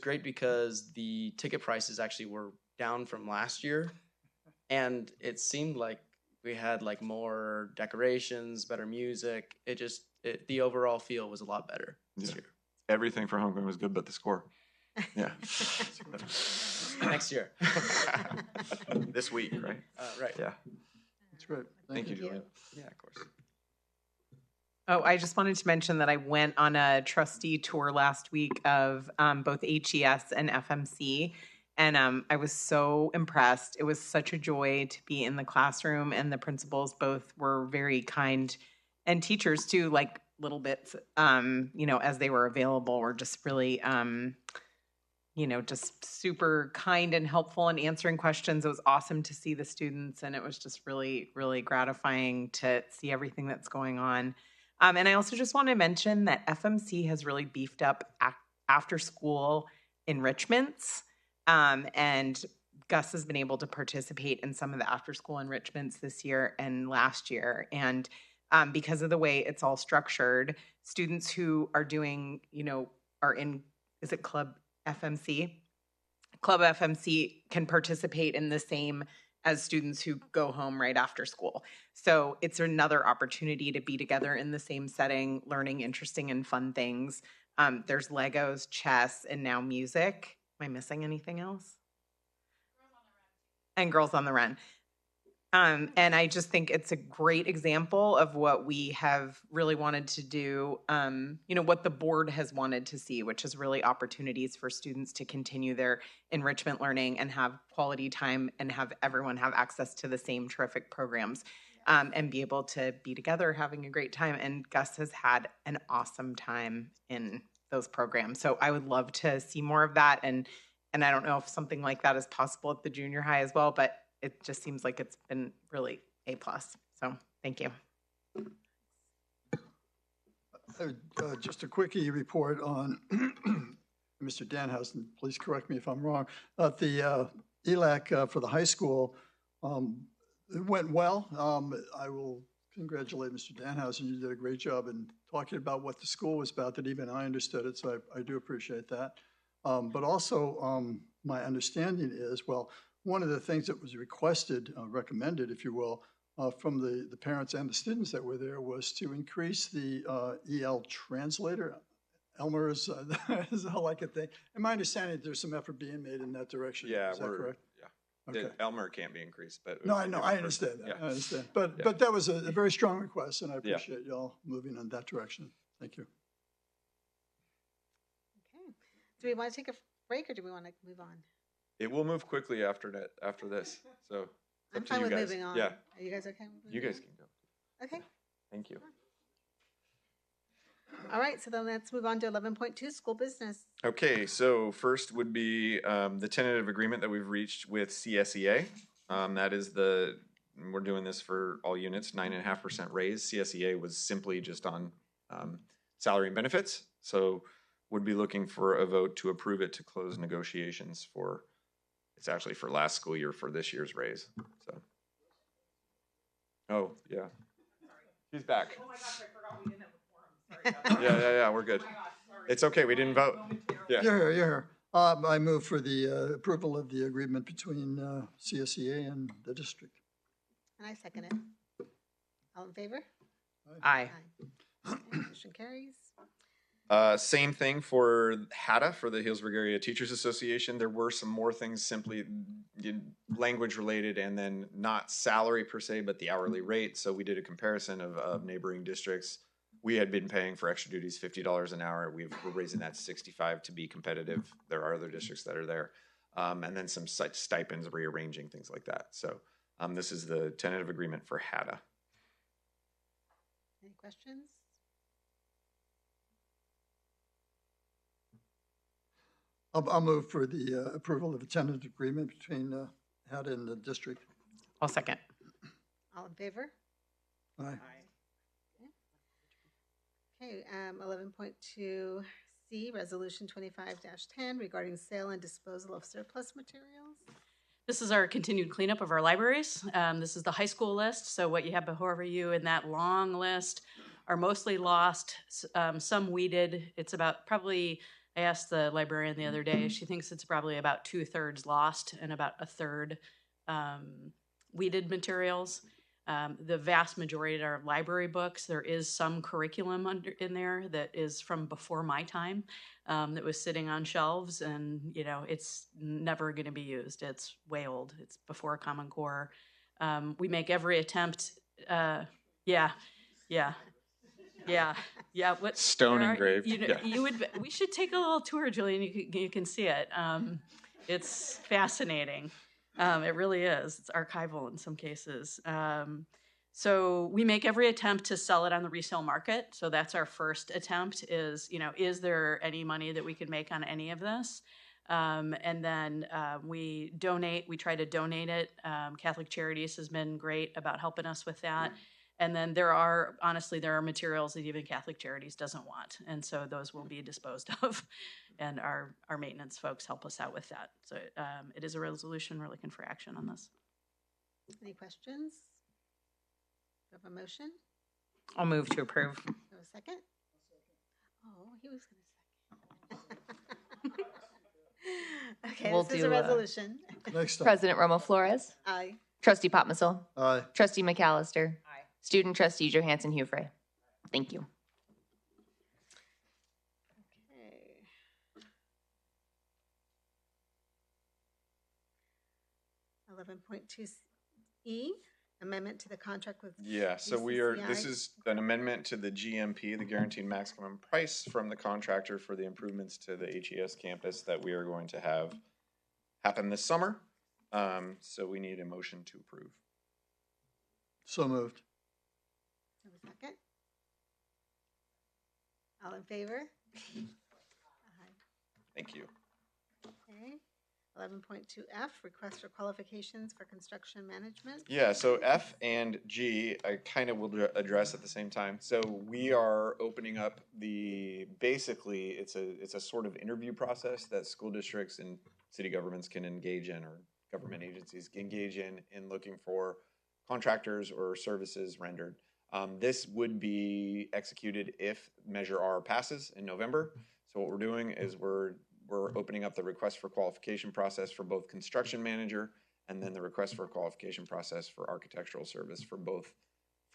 great because the ticket prices actually were down from last year, and it seemed like we had like more decorations, better music. The overall feel was a lot better this year. Everything for homecoming was good, but the score. Yeah. Next year. This week, right? Right. Yeah. That's great. Thank you, Julia. Yeah, of course. Oh, I just wanted to mention that I went on a trustee tour last week of both HES and FMC, and I was so impressed. It was such a joy to be in the classroom, and the principals both were very kind, and teachers too, like little bits, as they were available, were just really, just super kind and helpful in answering questions. It was awesome to see the students, and it was just really, really gratifying to see everything that's going on. And I also just want to mention that FMC has really beefed up after school enrichments. And Gus has been able to participate in some of the after school enrichments this year and last year. And because of the way it's all structured, students who are doing, are in, is it Club FMC? Club FMC can participate in the same as students who go home right after school. So it's another opportunity to be together in the same setting, learning interesting and fun things. There's Legos, chess, and now music. Am I missing anything else? And Girls on the Run. And I just think it's a great example of what we have really wanted to do, what the board has wanted to see, which is really opportunities for students to continue their enrichment learning and have quality time and have everyone have access to the same terrific programs, and be able to be together having a great time. And Gus has had an awesome time in those programs. So I would love to see more of that. And I don't know if something like that is possible at the junior high as well, but it just seems like it's been really A+. So thank you. Just a quickie report on Mr. Danhausen. Please correct me if I'm wrong. The ELAC for the high school, it went well. I will congratulate Mr. Danhausen. You did a great job in talking about what the school was about, that even I understood it, so I do appreciate that. But also, my understanding is, one of the things that was requested, recommended, if you will, from the parents and the students that were there was to increase the EL translator. Elmer is all I could think. And my understanding is there's some effort being made in that direction. Yeah, is that correct? Yeah. Okay. Elmer can't be increased, but No, I know, I understand that. Yeah. I understand. But Yeah. but that was a very strong request, and I Yeah. appreciate y'all moving in that direction. Thank you. Okay. Do we want to take a break or do we want to move on? It will move quickly after this. So it's I'm up to fine you with guys. moving on. Yeah, Are you guys okay with moving you guys on? can go. Okay. Thank you. All right, so then let's move on to 11.2, school business. Okay, so first would be the tentative agreement that we've reached with CSEA. That is we're doing this for all units, 9.5% raise. CSEA was simply just on salary and benefits. So would be looking for a vote to approve it to close negotiations for, it's actually for last school year for this year's raise, so. Oh, yeah. She's back. Oh my gosh, I forgot we didn't have a forum. Sorry. Yeah, we're good. It's okay, we didn't vote. Yeah. You're here. I move for the approval of the agreement between CSEA and the district. And I second it. All in favor? Aye. Okay, motion carries. Same thing for HADA, for the Healdsburg Area Teachers Association. There were some more things simply language related and then not salary per se, but the hourly rate. So we did a comparison of neighboring districts. We had been paying for extra duties $50 an hour. We're raising that to 65 to be competitive. There are other districts that are there. And then some stipends, rearranging, things like that. So this is the tentative agreement for HADA. Any questions? I'll move for the approval of a tentative agreement between HADA and the district. I'll second. All in favor? Aye. Okay, 11.2C, Resolution 25-10 regarding sale and disposal of surplus materials. This is our continued cleanup of our libraries. This is the high school list. So what you have before you in that long list are mostly lost, some weeded. It's about probably, I asked the librarian the other day, she thinks it's probably about 2/3 lost and about 1/3 weeded materials. The vast majority of our library books, there is some curriculum in there that is from before my time, that was sitting on shelves, and it's never going to be used. It's way old. It's before Common Core. We make every attempt. What Stone engraved. We should take a little tour, Julian. You can see it. It's fascinating. It really is. It's archival in some cases. So we make every attempt to sell it on the resale market. So that's our first attempt is there any money that we could make on any of this? And then we donate. We try to donate it. Catholic Charities has been great about helping us with that. And then there are materials that even Catholic Charities doesn't want. And so those will be disposed of. And our maintenance folks help us out with that. So it is a resolution. We're looking for action on this. Any questions? Do you have a motion? I'll move to approve. Do you have a second? Oh, he was going to second. Okay, We'll this is do, a resolution. Next time. President Romo Flores. Aye. Trustee Popmissel. Aye. Trustee McAllister. Aye. Student Trustee Johansson Hufrey. Thank you. Okay. (11.2E), amendment to the contract with. Yeah, so this is an amendment to the GMP, the guaranteed maximum price from the contractor for the improvements to the HES campus that we are going to have happen this summer. So we need a motion to approve. So moved. Have a second? All in favor? Aye. Thank you. Okay. 11.2F, request for qualifications for construction management. Yeah, so F and G, I kind of will address at the same time. So we are opening up basically it's a sort of interview process that school districts and city governments can engage in, or government agencies can engage in looking for contractors or services rendered. This would be executed if Measure R passes in November. So what we're doing is we're opening up the request for qualification process for both construction manager and then the request for qualification process for architectural service for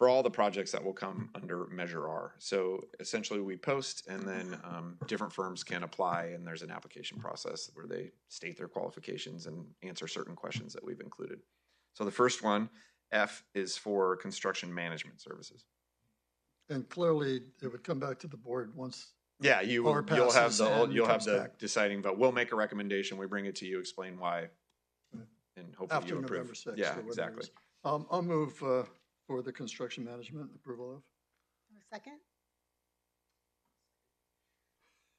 all the projects that will come under Measure R. So essentially we post and then different firms can apply, and there's an application process where they state their qualifications and answer certain questions that we've included. So the first one, F, is for construction management services. And clearly, it would come back to the board once. Yeah, you'll have passes and the comes back. deciding vote. We'll make a recommendation. We bring it to you, explain why, and hopefully After you approve. November 6th. Yeah, or whatever it exactly. is. I'll move for the construction management approval of. Have a second?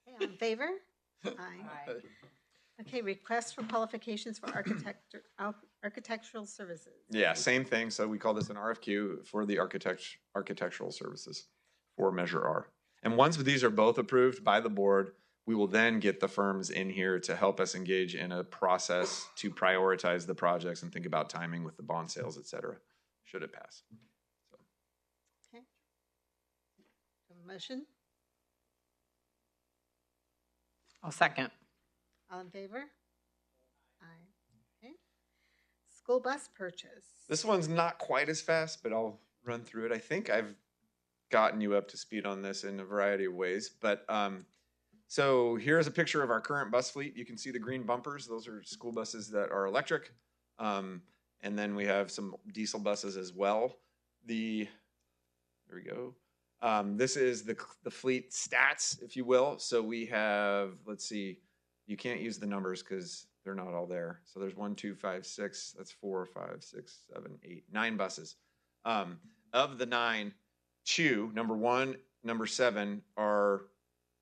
Okay, all in favor? Aye. Okay, request for qualifications for architectural services. Yeah, same thing. So we call this an RFQ for the architectural services for Measure R. And once these are both approved by the board, We will then get the firms in here to help us engage in a process to prioritize the projects and think about timing with the bond sales, et cetera, should it pass. So. Okay. Motion? I'll second. All in favor? Aye. Okay. School bus purchase. This one's not quite as fast, but I'll run through it. I think I've gotten you up to speed on this in a variety of ways, but so here's a picture of our current bus fleet. You can see the green bumpers. Those are school buses that are electric. And then we have some diesel buses as well. There we go. This is the fleet stats, if you will. So we have, let's see, you can't use the numbers because they're not all there. So there's 1, 2, 5, 6, that's 4, 5, 6, 7, 8, 9 buses. Of the 9, 2, number 1, number 7 are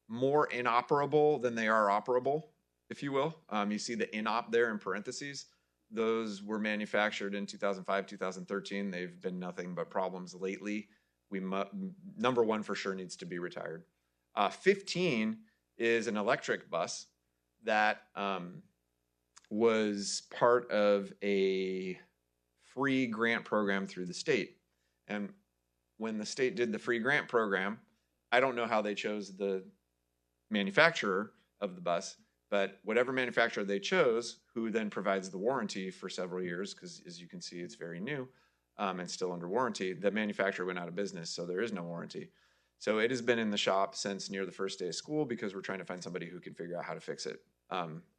more inoperable than they are operable, if you will. You see the inop there in parentheses. Those were manufactured in 2005, 2013. They've been nothing but problems lately. Number 1 for sure needs to be retired. 15 is an electric bus that was part of a free grant program through the state. And when the state did the free grant program, I don't know how they chose the manufacturer of the bus, but whatever manufacturer they chose, who then provides the warranty for several years, because as you can see, it's very new and still under warranty, the manufacturer went out of business, so there is no warranty. So it has been in the shop since near the first day of school because we're trying to find somebody who can figure out how to fix it.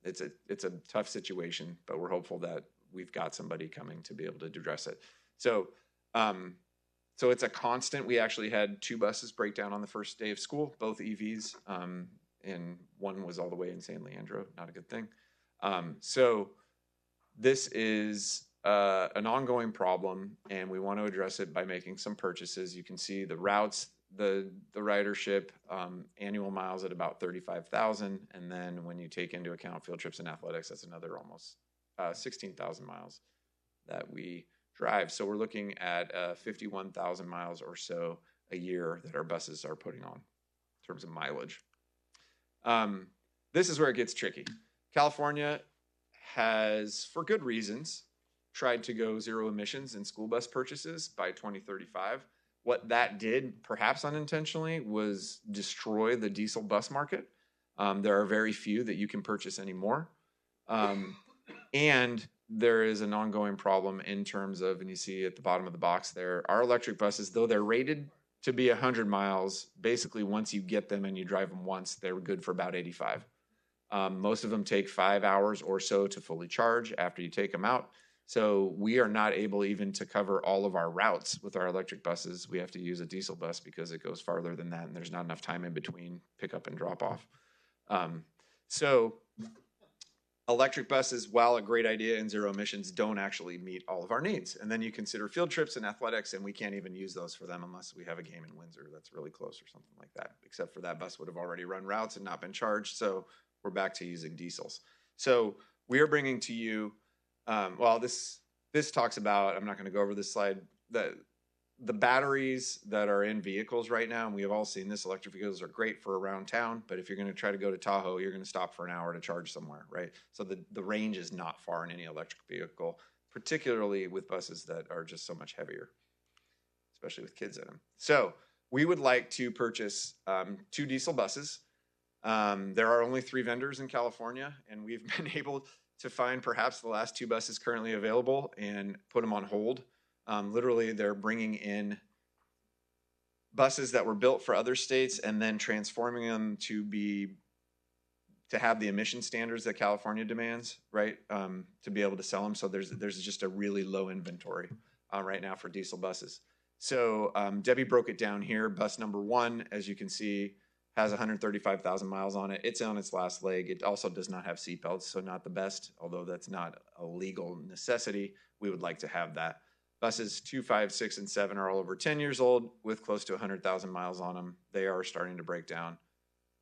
It's a tough situation, but we're hopeful that we've got somebody coming to be able to address it. So it's a constant. We actually had 2 buses break down on the first day of school, both EVs, and one was all the way in San Leandro. Not a good thing. So this is an ongoing problem, and we want to address it by making some purchases. You can see the routes, the ridership, annual miles at about 35,000, and then when you take into account field trips and athletics, that's another almost 16,000 miles that we drive. So we're looking at 51,000 miles or so a year that our buses are putting on in terms of mileage. This is where it gets tricky. California has, for good reasons, tried to go zero emissions in school bus purchases by 2035. What that did, perhaps unintentionally, was destroy the diesel bus market. There are very few that you can purchase anymore. And there is an ongoing problem in terms of, and you see at the bottom of the box there, our electric buses, though they're rated to be 100 miles, basically once you get them and you drive them once, they're good for about 85. Most of them take 5 hours or so to fully charge after you take them out. So we are not able even to cover all of our routes with our electric buses. We have to use a diesel bus because it goes farther than that, and there's not enough time in between pickup and drop off. So electric buses, while a great idea in zero emissions, don't actually meet all of our needs. And then you consider field trips and athletics, and we can't even use those for them unless we have a game in Windsor that's really close or something like that, except for that bus would have already run routes and not been charged. So we're back to using diesels. So we are bringing to you, this talks about, I'm not going to go over this slide, the batteries that are in vehicles right now, and we have all seen this, electric vehicles are great for around town, but if you're going to try to go to Tahoe, you're going to stop for an hour to charge somewhere, right? So the range is not far in any electric vehicle, particularly with buses that are just so much heavier, especially with kids in them. So we would like to purchase 2 diesel buses. There are only 3 vendors in California, and we've been able to find perhaps the last 2 buses currently available and put them on hold. Literally, they're bringing in buses that were built for other states and then transforming them to have the emission standards that California demands, right? To be able to sell them. So there's just a really low inventory right now for diesel buses. So Debbie broke it down here. Bus number 1, as you can see, has 135,000 miles on it. It's on its last leg. It also does not have seatbelts, so not the best, although that's not a legal necessity. We would like to have that. Buses 2, 5, 6, and 7 are all over 10 years old with close to 100,000 miles on them. They are starting to break down.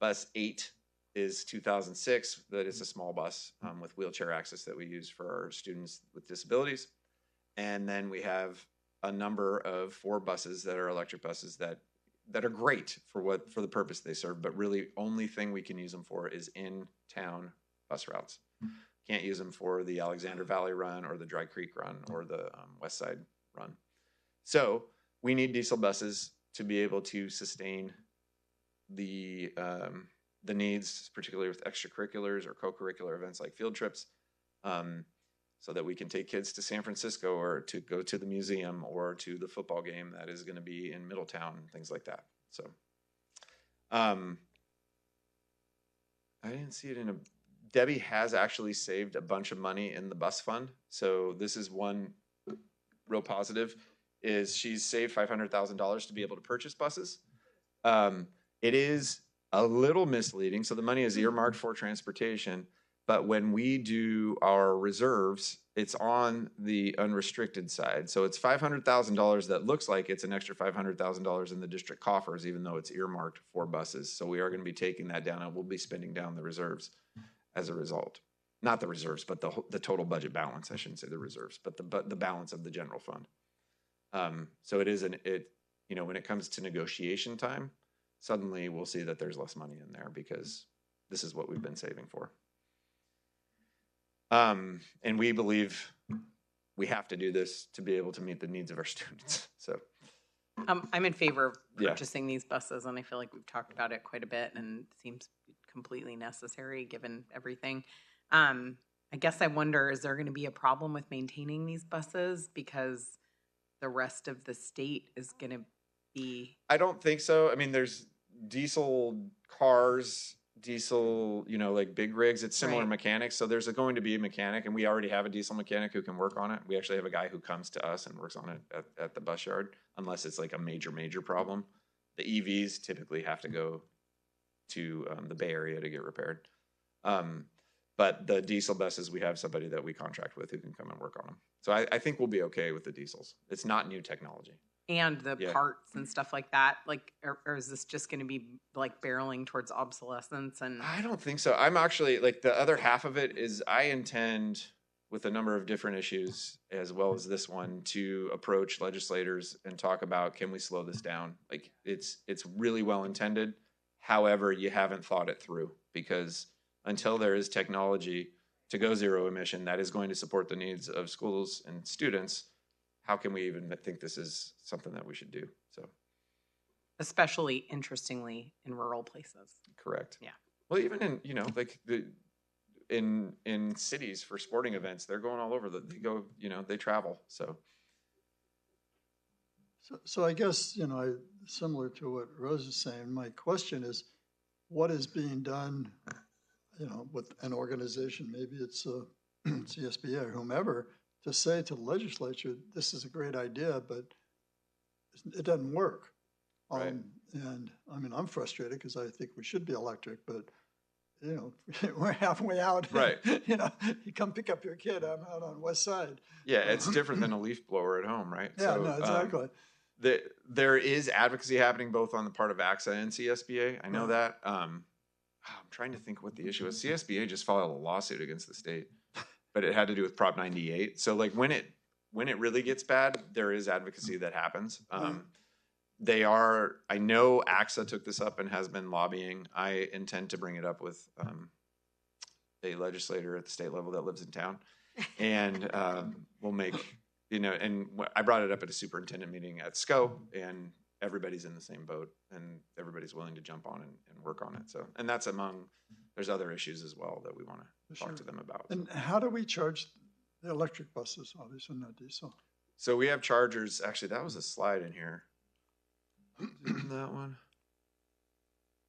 Bus 8 is 2006. That is a small bus with wheelchair access that we use for our students with disabilities. And then we have a number of 4 buses that are electric buses that that are great for the purpose they serve, but really only thing we can use them for is in town bus routes. Can't use them for the Alexander Valley run or the Dry Creek run or the West Side run. So we need diesel buses to be able to sustain the needs, particularly with extracurriculars or co-curricular events like field trips, so that we can take kids to San Francisco or to go to the museum or to the football game that is going to be in Middletown, things like that. So I didn't see it in a... Debbie has actually saved a bunch of money in the bus fund. So this is one real positive, is she's saved $500,000 to be able to purchase buses. It is a little misleading. So the money is earmarked for transportation, but when we do our reserves, it's on the unrestricted side. So it's $500,000 that looks like it's an extra $500,000 in the district coffers, even though it's earmarked for buses. So we are going to be taking that down, and we'll be spending down the reserves as a result. Not the reserves, but the total budget balance. I shouldn't say the reserves, but the balance of the general fund. So it is when it comes to negotiation time, suddenly we'll see that there's less money in there because this is what we've been saving for. And we believe we have to do this to be able to meet the needs of our students. So I'm in favor of purchasing these buses, and I feel like we've talked about it quite a bit, and it seems completely necessary given everything. I guess I wonder, is there going to be a problem with maintaining these buses because the rest of the state is going to be... I don't think so. I mean, there's diesel cars, diesel, like big rigs. It's similar mechanics. So there's going to be a mechanic, and we already have a diesel mechanic who can work on it. We actually have a guy who comes to us and works on it at the bus yard, unless it's like a major problem. The EVs typically have to go to the Bay Area to get repaired. But the diesel buses, we have somebody that we contract with who can come and work on them. So I think we'll be okay with the diesels. It's not new technology. And the parts and stuff like that, like, or is this just going to be like barreling towards obsolescence? And I don't think so. I'm actually like, the other half of it is I intend, with a number of different issues as well as this one, to approach legislators and talk about, can we slow this down? Like, it's really well intended. However, you haven't thought it through, because until there is technology to go zero emission that is going to support the needs of schools and students, how can we even think this is something that we should do? So, especially interestingly in rural places. Correct. Yeah. Well, even in like in cities for sporting events, they're going all over. They go, they travel. So I guess similar to what Rose is saying, my question is, what is being done, with an organization? Maybe it's CSBA or whomever, to say to the legislature, this is a great idea, but it doesn't work. Right. And I mean, I'm frustrated because I think we should be electric, but we're halfway out. Right. You come pick up your kid. I'm out on West Side. Yeah, it's different than a leaf blower at home, right? Yeah, no, exactly. There is advocacy happening both on the part of AXA and CSBA. I know that. I'm trying to think what the issue is. CSBA just filed a lawsuit against the state, but it had to do with Prop 98. So like when it really gets bad, there is advocacy that happens. I know AXA took this up and has been lobbying. I intend to bring it up with a legislator at the state level that lives in town, and we'll make, and I brought it up at a superintendent meeting at SCO, and everybody's in the same boat, and everybody's willing to jump on and work on it. So, and that's there's other issues as well that we want to talk to them about. And how do we charge the electric buses? Obviously not diesel. So we have chargers. Actually, that was a slide in here. That one.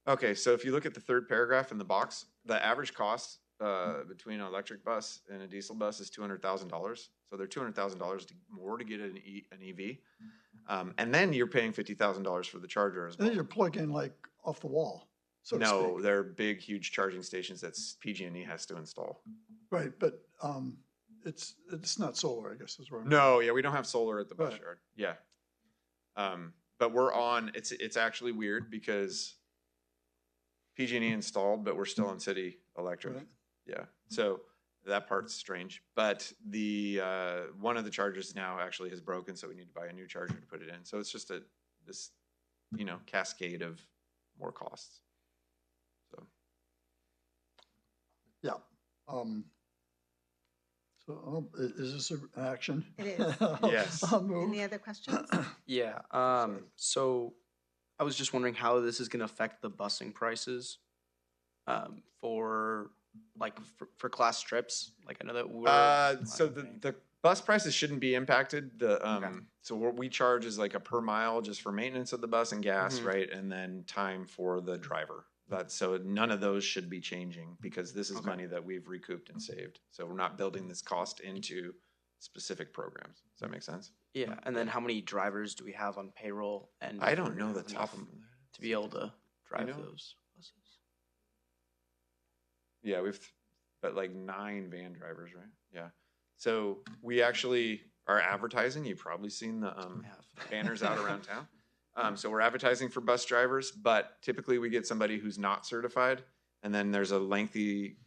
Okay, so if you look at the third paragraph in the box, the average cost between an electric bus and a diesel bus is $200,000. So they're $200,000 more to get an EV, and then you're paying $50,000 for the charger as well. And then you're plugging like off the wall. So to No, speak. they're big, huge charging stations that PG&E has to install. Right, but it's not solar, I guess is where I'm No, yeah, we don't have solar at the bus Right. yard. Yeah, but we're on. It's actually weird because PG&E installed, but we're still on city electric. Right. Yeah, so that part's strange. But the one of the chargers now actually has broken, so we need to buy a new charger to put it in. So it's just this cascade of more costs. So Yeah. Is this an action? It is. Yes. I'll move. Any other questions? Yeah. So I was just wondering how this is going to affect the busing prices for for class trips. Like I know that we're so the bus prices shouldn't be impacted. So what we charge is like a per mile just for maintenance of the bus and gas, right? And then time for the driver. So none of those should be changing because this is money that we've recouped and saved. So we're not building this cost into specific programs. Does that make sense? Yeah. And then how many drivers do we have on payroll? And I don't know the top of to be able to drive You know? those buses. Yeah, but like 9 van drivers, right? Yeah. So we actually are advertising. You've probably seen the banners out around town. So we're advertising for bus drivers, but typically we get somebody who's not certified, and then there's a lengthy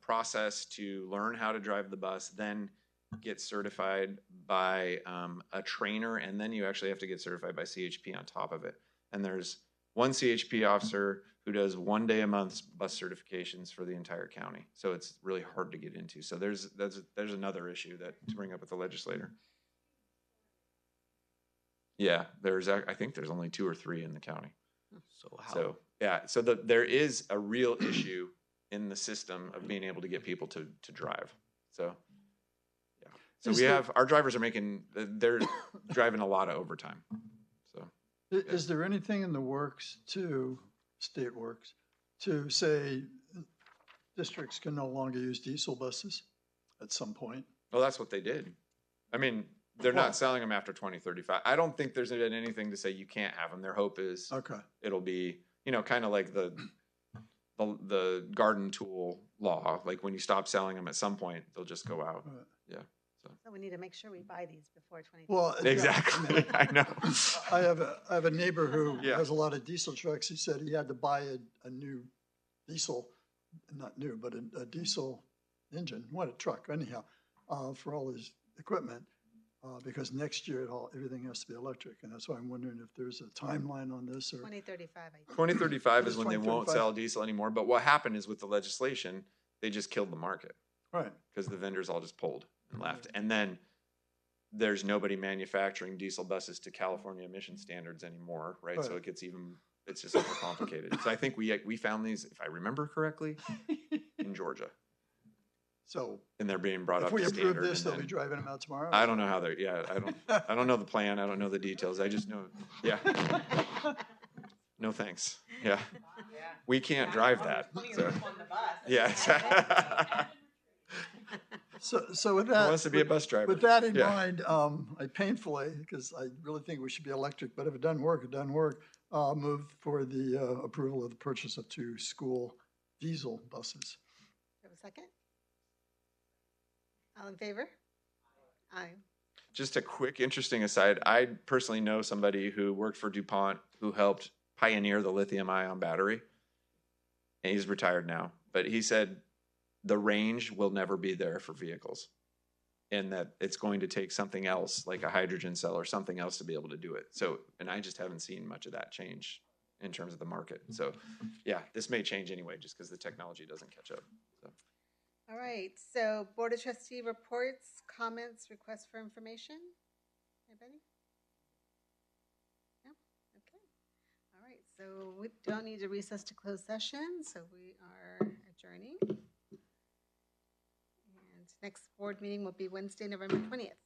process to learn how to drive the bus, then get certified by a trainer, and then you actually have to get certified by CHP on top of it. And there's one CHP officer who does 1 day a month bus certifications for the entire county. So it's really hard to get into. So there's another issue to bring up with the legislator. Yeah, I think there's only 2 or 3 in the county. So there is a real issue in the system of being able to get people to drive. So yeah. So our drivers they're driving a lot of overtime. So is there anything in the works state works to say districts can no longer use diesel buses at some point? Well, that's what they did. I mean, they're not selling them after 2035. I don't think there's been anything to say you can't have them. Their hope is it'll be, kind of like the garden tool law. Like when you stop selling them at some point, they'll just go out. Right. Yeah. So we need to make sure we buy these before 20. Well, exactly. Yeah, I know. I have a neighbor who has a lot of diesel trucks. He said he had to buy a new diesel, not new, but a diesel engine, a truck anyhow, for all his equipment. Because next year everything has to be electric, and that's why I'm wondering if there's a timeline on this or 2035. I think. 2035 is when they won't sell diesel anymore. But what happened is with the legislation, they just killed the market, right? Because the vendors all just pulled and left, and then there's nobody manufacturing diesel buses to California emission standards anymore, right? So it's just more complicated. So I think we found these, if I remember correctly, in Georgia. So, and they're being brought up if we to approve standard. this, they'll be driving them out tomorrow? I don't know how I don't know the plan. I don't know the details. I just know, no thanks. Yeah. We can't drive that. So. Yeah. So with that, who wants to be a bus driver? With that in mind, I painfully, because I really think we should be electric, but if it doesn't work, it doesn't work. Move for the approval of the purchase of 2 school diesel buses. Have a second? All in favor? Aye. Just a quick, interesting aside. I personally know somebody who worked for DuPont who helped pioneer the lithium-ion battery. And he's retired now. But he said the range will never be there for vehicles. And that it's going to take something else, like a hydrogen cell or something else to be able to do it. So, and I just haven't seen much of that change in terms of the market. So, yeah, this may change anyway, just because the technology doesn't catch up. So. All right, so Board of Trustee reports, comments, requests for information. Anybody? No? Okay. All right, so we don't need to recess to close session, so we are adjourning. And next board meeting will be Wednesday, November 20th.